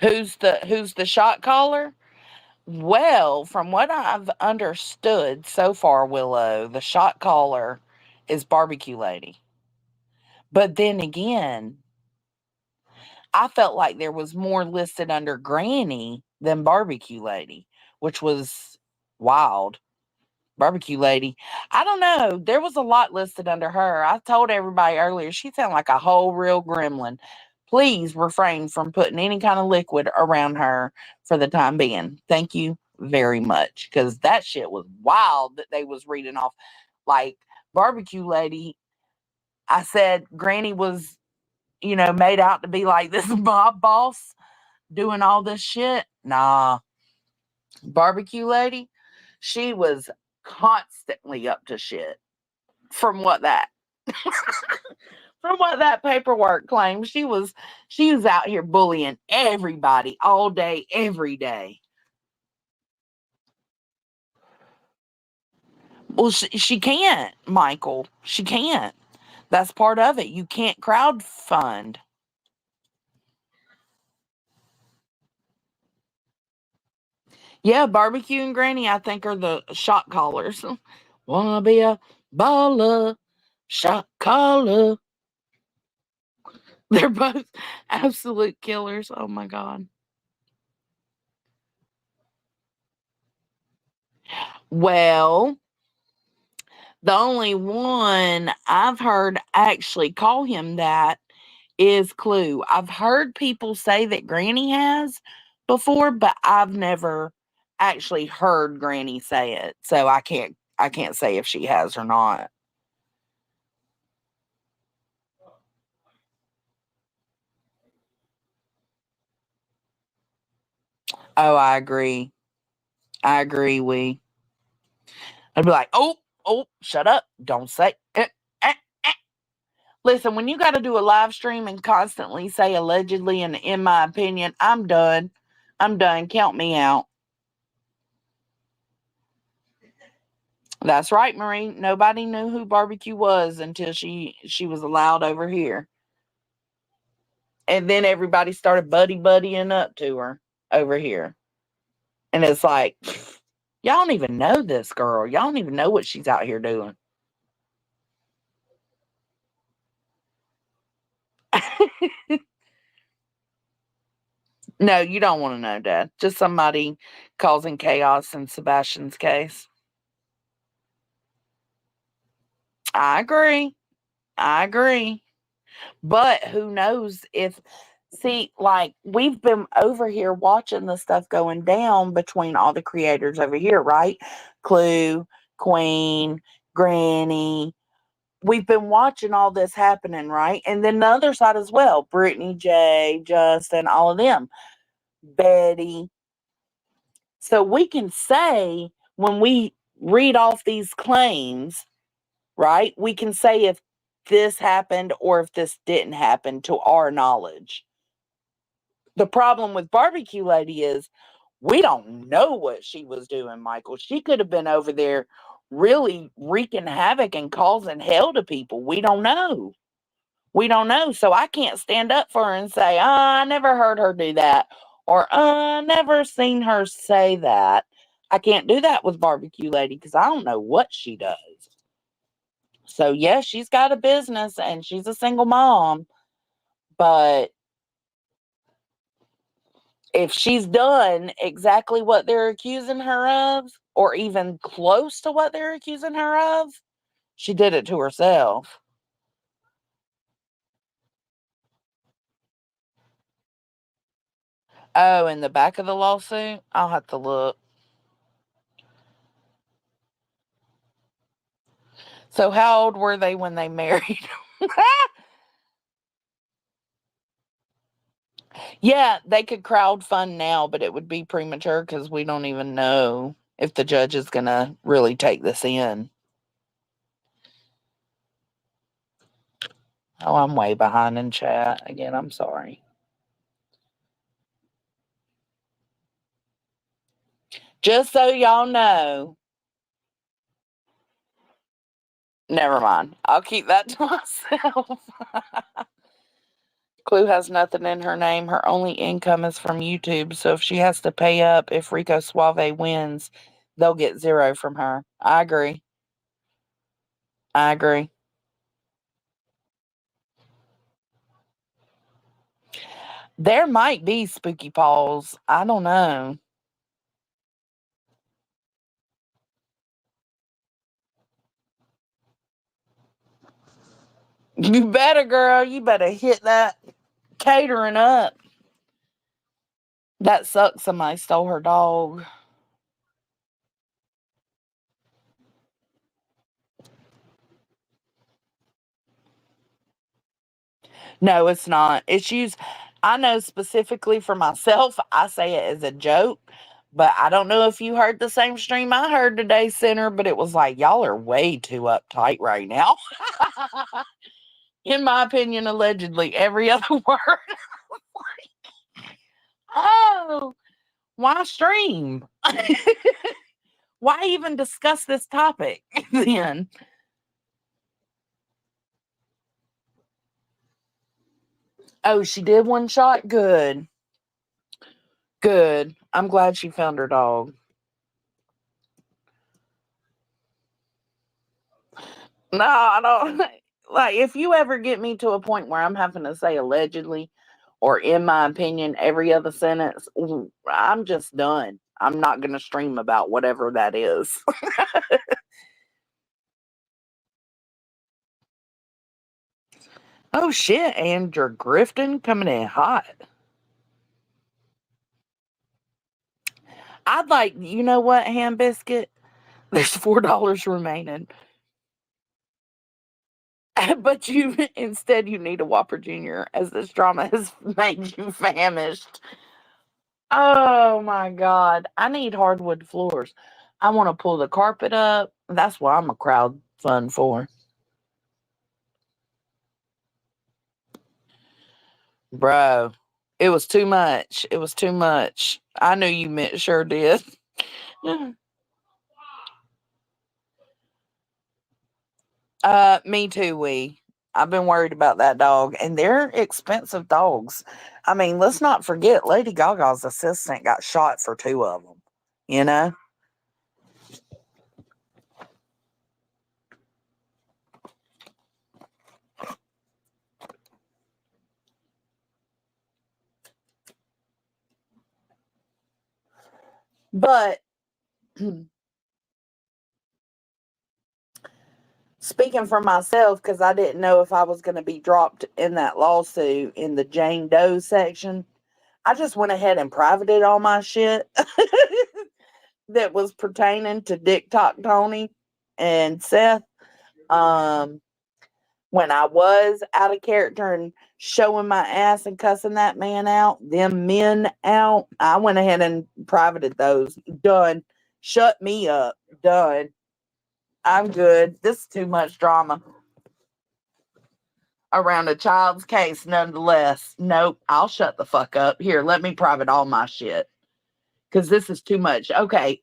Who's the shot caller? Well, from what I've understood so far, Willow, the shot caller is Barbecue Lady. But then again, I felt like there was more listed under Granny than Barbecue Lady, which was wild. Barbecue Lady. I don't know. There was a lot listed under her. I told everybody earlier, she sounded like a whole real gremlin. Please refrain from putting any kind of liquid around her for the time being. Thank you very much. Because that shit was wild that they was reading off. Like, Barbecue Lady, I said Granny was, made out to be like this mob boss doing all this shit. Nah. Barbecue Lady, she was constantly up to shit. From what that from what that paperwork claims, she was out here bullying everybody all day, every day. Well, she can't, Michael. She can't. That's part of it. You can't crowd fund. Yeah, Barbecue and Granny, I think, are the shot callers. Wanna be a baller, shot caller. They're both absolute killers. Oh my God. Well, the only one I've heard actually call him that is Clue. I've heard people say that Granny has before, but I've never actually heard Granny say it. So I can't say if she has or not. Oh, I agree. I agree, I'd be like, oh, shut up. Don't say eh. Listen, when you got to do a live stream and constantly say allegedly and in my opinion, I'm done. I'm done. Count me out. That's right, Marie. Nobody knew who Barbecue was until she was allowed over here. And then everybody started buddying up to her over here. And it's like, y'all don't even know this girl. Y'all don't even know what she's out here doing. No, you don't want to know, Dad. Just somebody causing chaos in Sebastian's case. I agree. I agree. But who knows if, see, like, we've been over here watching the stuff going down between all the creators over here, right? Clue, Queen, Granny. We've been watching all this happening, right? And then the other side as well, Brittany J, Justin, all of them. Betty. So we can say when we read off these claims, right? We can say if this happened or if this didn't happen to our knowledge. The problem with Barbecue Lady is we don't know what she was doing, Michael. She could have been over there really wreaking havoc and causing hell to people. We don't know. We don't know. So I can't stand up for her and say, I never heard her do that. Or I never seen her say that. I can't do that with Barbecue Lady because I don't know what she does. So, yes, she's got a business and she's a single mom. But if she's done exactly what they're accusing her of, or even close to what they're accusing her of, she did it to herself. Oh, in the back of the lawsuit? I'll have to look. So, how old were they when they married? Yeah, they could crowdfund now, but it would be premature because we don't even know if the judge is going to really take this in. Oh, I'm way behind in chat. Again, I'm sorry. Just so y'all know, never mind. I'll keep that to myself. Clue has nothing in her name. Her only income is from YouTube. So if she has to pay up if Rico Suave wins, they'll get zero from her. I agree. I agree. There might be spooky paws. I don't know. You better, girl. You better hit that catering up. That sucks. Somebody stole her dog. No, it's not. It's used. I know specifically for myself, I say it as a joke, but I don't know if you heard the same stream I heard today, Center, but it was like, y'all are way too uptight right now. In my opinion, allegedly, every other word. Oh, why stream? Why even discuss this topic then? Oh, she did one shot? Good. Good. I'm glad she found her dog. No, I don't. Like, if you ever get me to a point where I'm having to say allegedly or in my opinion every other sentence, I'm just done. I'm not going to stream about whatever that is. Oh, shit. And you're grifting coming in hot. I'd like, you know what, Ham Biscuit? There's $4 remaining. But you instead you need a Whopper Jr. as this drama has made you famished. Oh my God. I need hardwood floors. I want to pull the carpet up. That's what I'm a crowd fund for. Bro, it was too much. It was too much. I knew you meant sure did. Me too, I've been worried about that dog, and they're expensive dogs. I mean, let's not forget Lady Gaga's assistant got shot for two of them, you know? But speaking for myself, because I didn't know if I was going to be dropped in that lawsuit in the Jane Doe section, I just went ahead and privated all my shit that was pertaining to Dick Talk Tony and Seth. Um, When I was out of character and showing my ass and cussing that man out, them men out, I went ahead and privated those. Done. Shut me up. Done. I'm good. This is too much drama around a child's case, nonetheless. Nope. I'll shut the fuck up. Here, let me private all my shit. Because this is too much. Okay.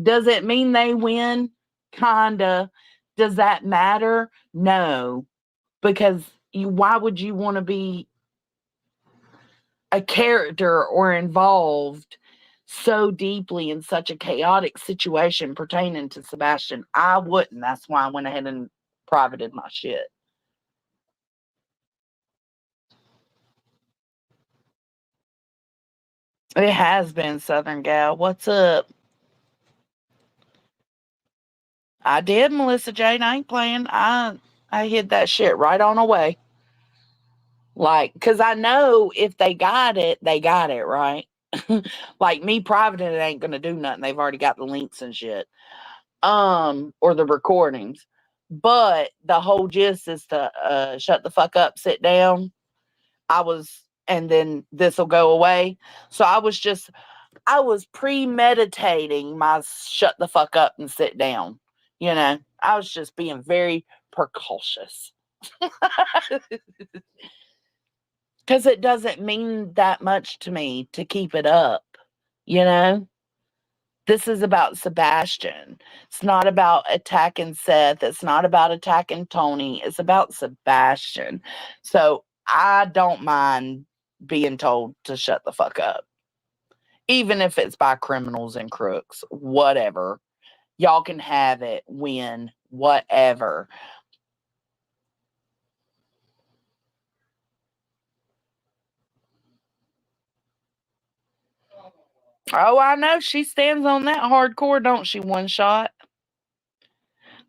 Does it mean they win? Kinda. Does that matter? No. Because why would you want to be a character or involved so deeply in such a chaotic situation pertaining to Sebastian? I wouldn't. That's why I went ahead and privated my shit. It has been, Southern Gal. What's up? I did, Melissa Jane. I ain't playing. I hid that shit right on away. Like, because I know if they got it, right? Like me privating it ain't gonna do nothing. They've already got the links and shit. Or the recordings. But the whole gist is to shut the fuck up, sit down. And then this will go away. So I was premeditating my shut the fuck up and sit down. I was just being very precautious. Because it doesn't mean that much to me to keep it up, you know? This is about Sebastian. It's not about attacking Seth. It's not about attacking Tony. It's about Sebastian. So I don't mind being told to shut the fuck up. Even if it's by criminals and crooks, whatever. Y'all can have it, win, whatever. Oh, I know. She stands on that hardcore, don't she? One shot.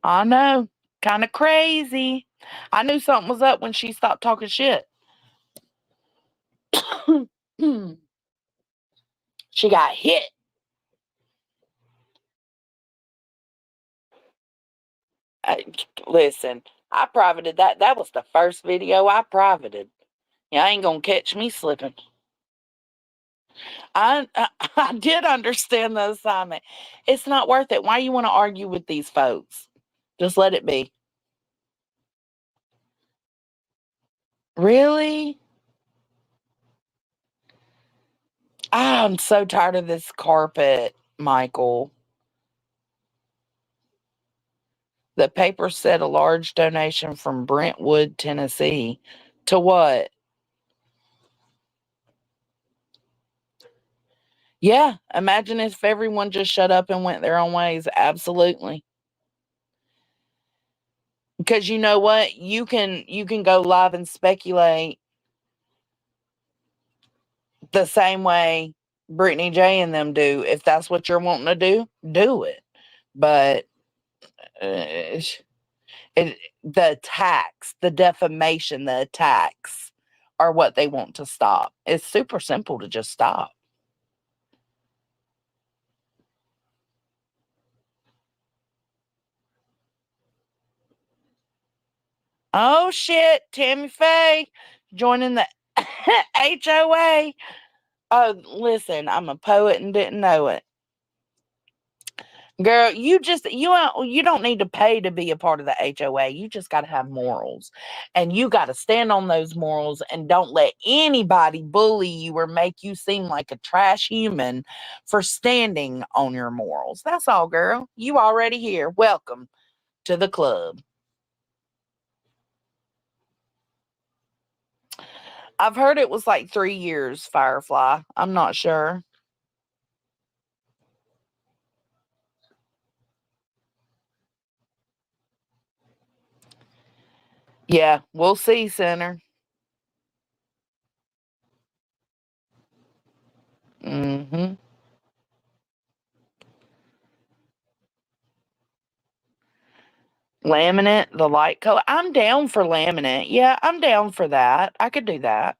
I know. Kind of crazy. I knew something was up when she stopped talking shit. She got hit. I, Listen, I privated that. That was the first video I privated. Yeah, I ain't gonna catch me slipping. I did understand the assignment. It's not worth it. Why you want to argue with these folks? Just let it be. Really? I'm so tired of this carpet, Michael. The paper said a large donation from Brentwood, Tennessee. To what? Yeah, imagine if everyone just shut up and went their own ways. Absolutely. Because you know what? You can go live and speculate the same way Brittany J and them do. If that's what you're wanting to do it. But uh, the attacks, the defamation, the attacks are what they want to stop. It's super simple to just stop. Oh shit, Tammy Faye joining the HOA. Oh, listen, I'm a poet and didn't know it. Girl, you don't need to pay to be a part of the HOA. You just got to have morals. And you got to stand on those morals and don't let anybody bully you or make you seem like a trash human for standing on your morals. That's all, girl. You already here. Welcome to the club. I've heard it was like 3 years, Firefly. I'm not sure. Yeah, we'll see, Center. Mm-hmm. Laminate, the light color. I'm down for laminate. Yeah, I'm down for that. I could do that.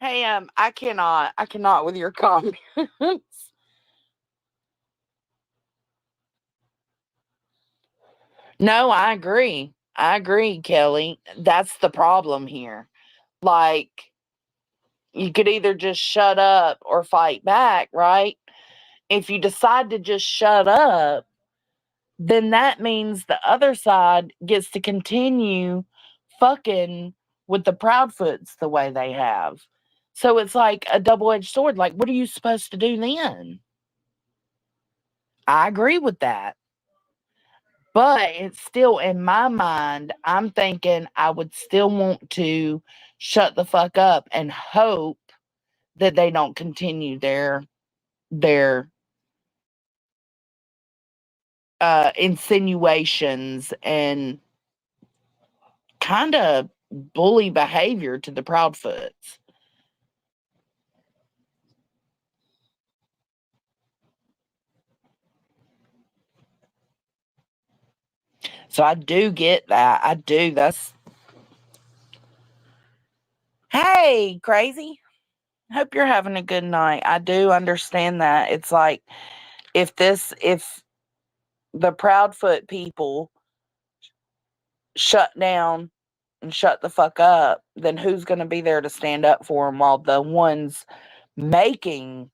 Hey, I cannot with your comments. No, I agree. I agree, Kelly. That's the problem here. Like, you could either just shut up or fight back, right? If you decide to just shut up, then that means the other side gets to continue fucking with the Proudfoots the way they have. So it's like a double edged sword. Like, what are you supposed to do then? I agree with that. But it's still in my mind, I'm thinking I would still want to shut the fuck up and hope that they don't continue their insinuations and kind of bully behavior to the Proudfoots. So I do get that. I do. That's hey, crazy. Hope you're having a good night. I do understand that. It's like if the Proudfoot people shut down and shut the fuck up, then who's going to be there to stand up for them while the ones making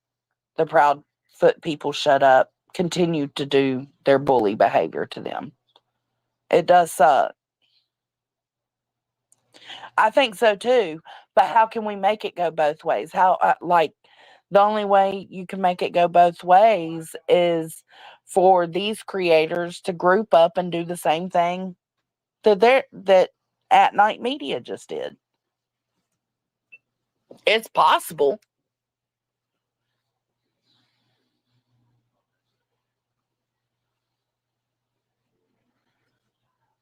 the Proudfoot people shut up continue to do their bully behavior to them? It does suck. I think so too. But how can we make it go both ways? Like, the only way you can make it go both ways is for these creators to group up and do the same thing that At Night Media just did. It's possible.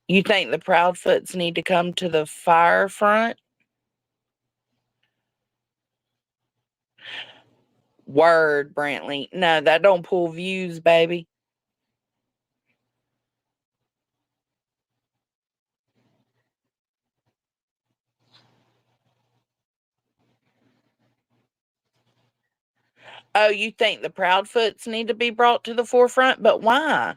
You think the Proudfoots need to come to the fire front? Word, Brantley. No, that don't pull views, baby. Oh, you think the Proudfoots need to be brought to the forefront? But why?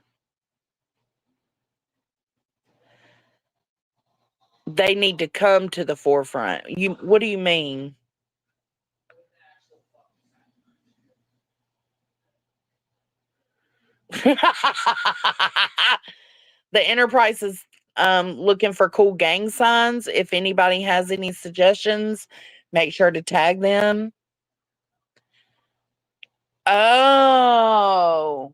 They need to come to the forefront. What do you mean? The Enterprise is looking for cool gang signs. If anybody has any suggestions, make sure to tag them. Oh,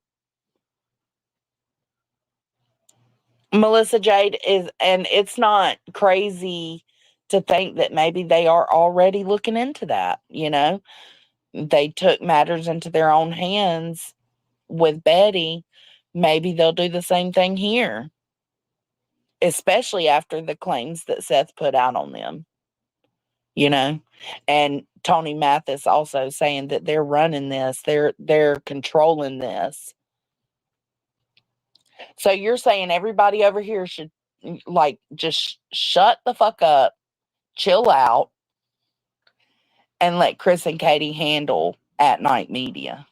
Melissa Jade is, and it's not crazy to think that maybe they are already looking into that. They took matters into their own hands with Betty. Maybe they'll do the same thing here, especially after the claims that Seth put out on them, you know? And Tony Mathis also saying that they're running this, they're controlling this. So you're saying everybody over here should like just shut the fuck up, chill out, and let Chris and Katie handle At Night Media.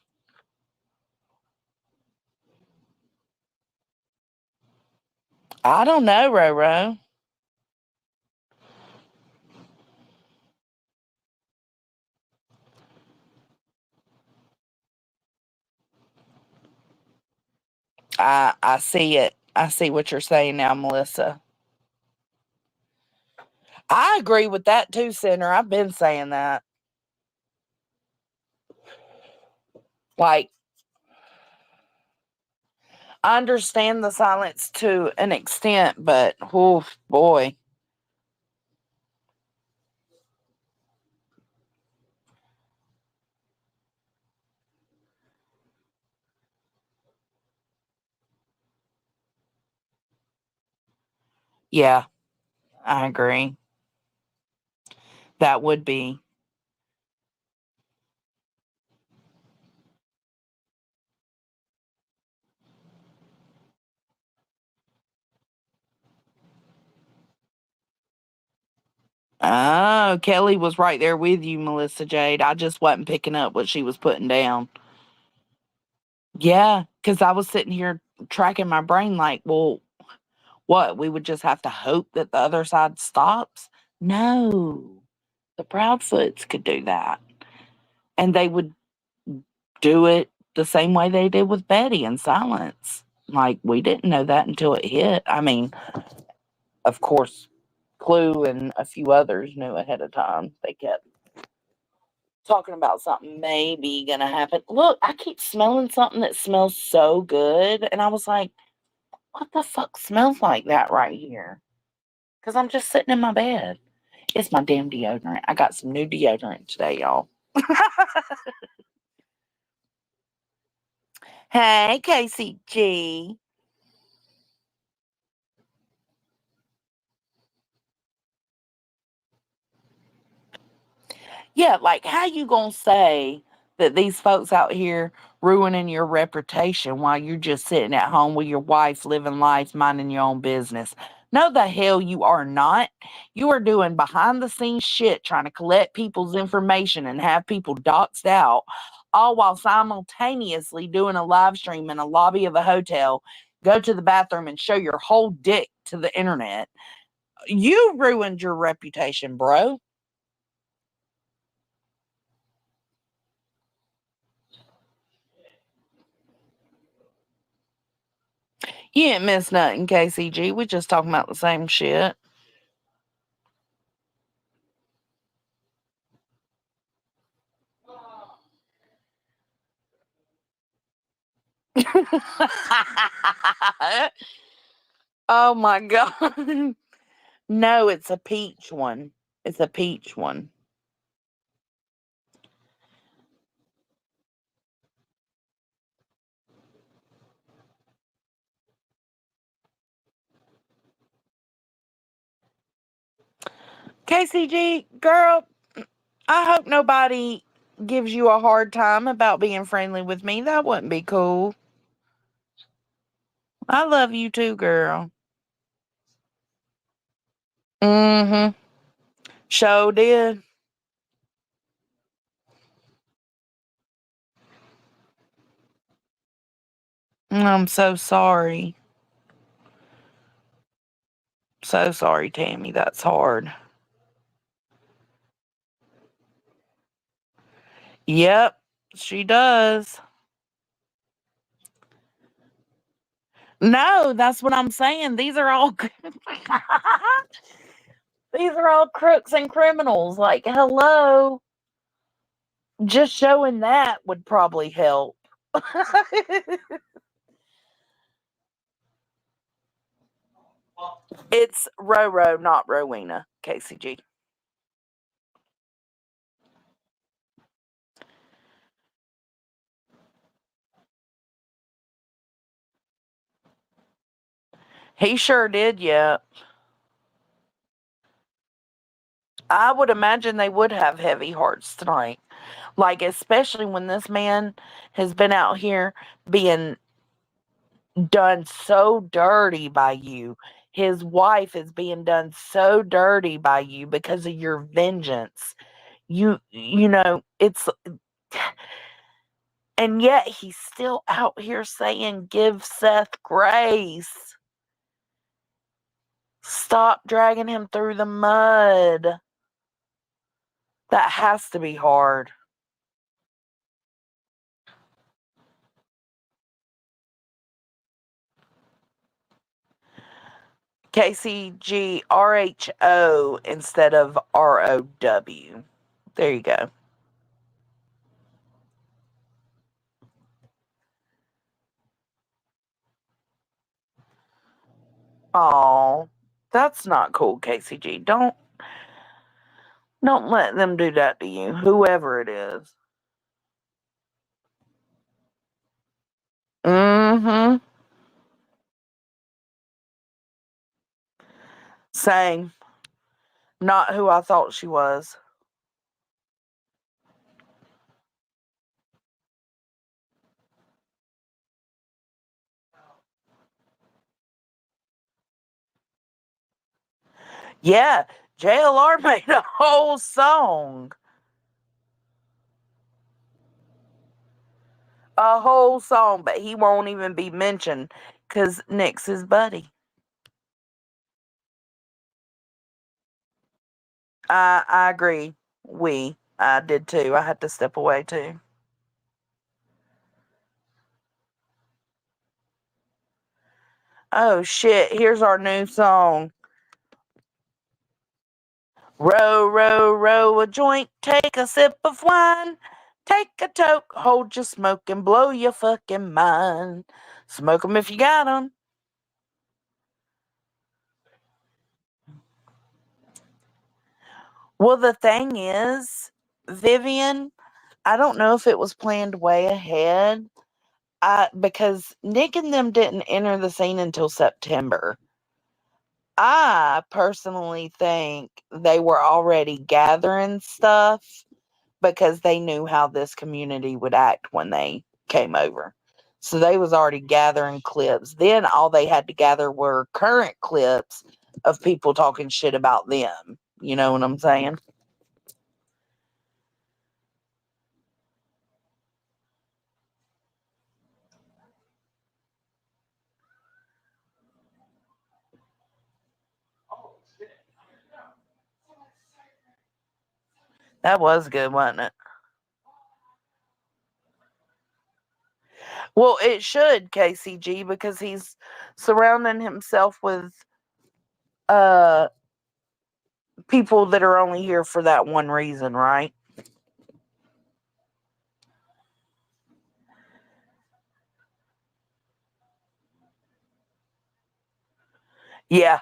I don't know, Roro. I see it. I see what you're saying now, Melissa. I agree with that too, Senator. I've been saying that. Like, I understand the silence to an extent, but oh boy. Yeah, I agree. That would be. Oh, No, Kelly was right there with you, Melissa Jade. I just wasn't picking up what she was putting down. Yeah, because I was sitting here tracking my brain like, well, what? We would just have to hope that the other side stops? No. The Proudfoots could do that. And they would do it the same way they did with Betty in silence. Like, we didn't know that until it hit. I mean, of course, Clue and a few others knew ahead of time. They kept talking about something maybe gonna happen. Look, I keep smelling something that smells so good. And I was like, what the fuck smells like that right here? Because I'm just sitting in my bed. It's my damn deodorant. I got some new deodorant today, y'all. Hey, KCG. Yeah, like how you gonna say that these folks out here ruining your reputation while you're just sitting at home with your wife, living life, minding your own business? No, the hell you are not. You are doing behind the scenes shit trying to collect people's information and have people doxed out, all while simultaneously doing a live stream in a lobby of a hotel, go to the bathroom and show your whole dick to the internet. You ruined your reputation, bro. You ain't missed nothing, KCG. We just talking about the same shit. Oh my god. No, it's a peach one. It's a peach one. KCG, girl, I hope nobody gives you a hard time about being friendly with me. That wouldn't be cool. I love you too, girl. Mm-hmm. Sure did. I'm so sorry. So sorry, Tammy. That's hard. Yep, she does. No, that's what I'm saying. These are all these are all crooks and criminals. Like, hello. Just showing that would probably help. It's Roro, not Rowena, KCG. He sure did, yeah. I would imagine they would have heavy hearts tonight. Like, especially when this man has been out here being done so dirty by you. His wife is being done so dirty by you because of your vengeance. It's and yet he's still out here saying give Seth grace. Stop dragging him through the mud. That has to be hard. KCGRHO instead of ROW. There you go. Oh, that's not cool, KCG. Don't let them do that to you, whoever it is. Mm-hmm. Same. Not who I thought she was. Yeah, JLR made a whole song. A whole song, but he won't even be mentioned because Nick's his buddy. I agree. I did too. I had to step away too. Oh shit, here's our new song. Row, row, row a joint, take a sip of wine. Take a toke, hold your smoke and blow your fucking mind. Smoke 'em if you got 'em. Well, the thing is, Vivian, I don't know if it was planned way ahead. Because Nick and them didn't enter the scene until September. I personally think they were already gathering stuff because they knew how this community would act when they came over. So they was already gathering clips. Then all they had to gather were current clips of people talking shit about them. You know what I'm saying? That was good, wasn't it? Well, it should, KCG, because he's surrounding himself with uh people that are only here for that one reason, right? Yeah.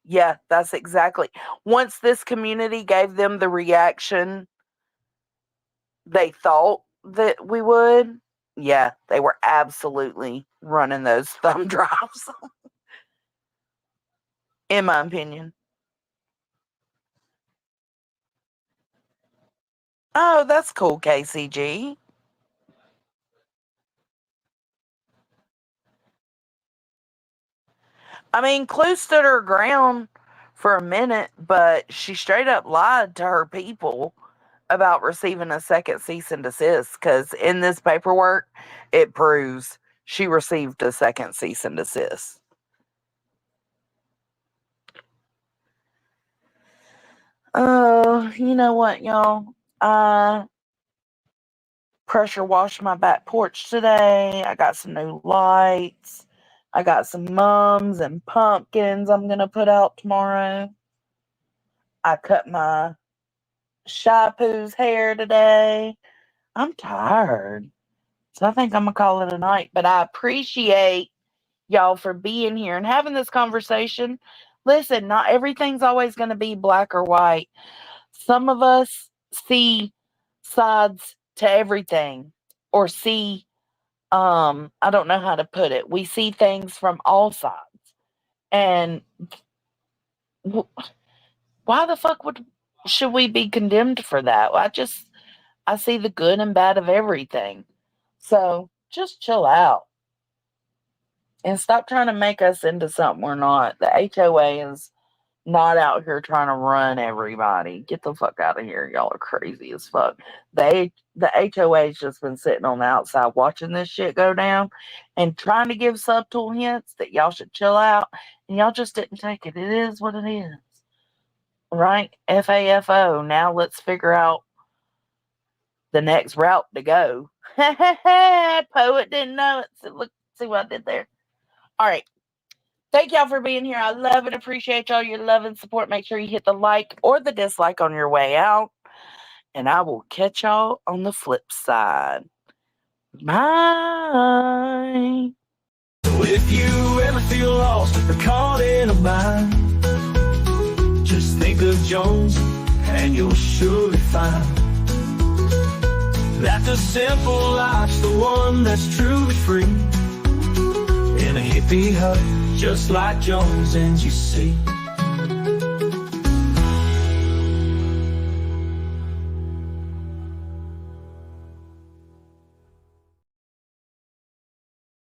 Yeah, that's exactly. Once this community gave them the reaction they thought that we would, yeah, they were absolutely running those thumb drives, in my opinion. Oh, that's cool, KCG. I mean, Clue stood her ground for a minute, but she straight up lied to her people about receiving a second cease and desist because in this paperwork, it proves she received a second cease and desist. Oh, you know what, y'all? I pressure washed my back porch today. I got some new lights. I got some mums and pumpkins I'm going to put out tomorrow. I cut my Shapoo's hair today. I'm tired. So I think I'm going to call it a night. But I appreciate y'all for being here and having this conversation. Listen, not everything's always going to be black or white. Some of us see sides to everything or see, I don't know how to put it. We see things from all sides. And why the fuck should we be condemned for that? I see the good and bad of everything. So just chill out and stop trying to make us into something we're not. The HOA is not out here trying to run everybody. Get the fuck out of here. Y'all are crazy as fuck. The HOA's just been sitting on the outside watching this shit go down and trying to give subtle hints that y'all should chill out. And y'all just didn't take it. It is what it is. Right? FAFO. Now let's figure out the next route to go. Poet didn't know it. So look, see what I did there. All right. Thank y'all for being here. I love and appreciate y'all your love and support. Make sure you hit the like or the dislike on your way out. And I will catch y'all on the flip side. Bye. So if you ever feel lost or caught in a bind, just think of Jones and you'll surely find that the simple life's the one that's truly free. In a hippie hut, just like Jones, and you see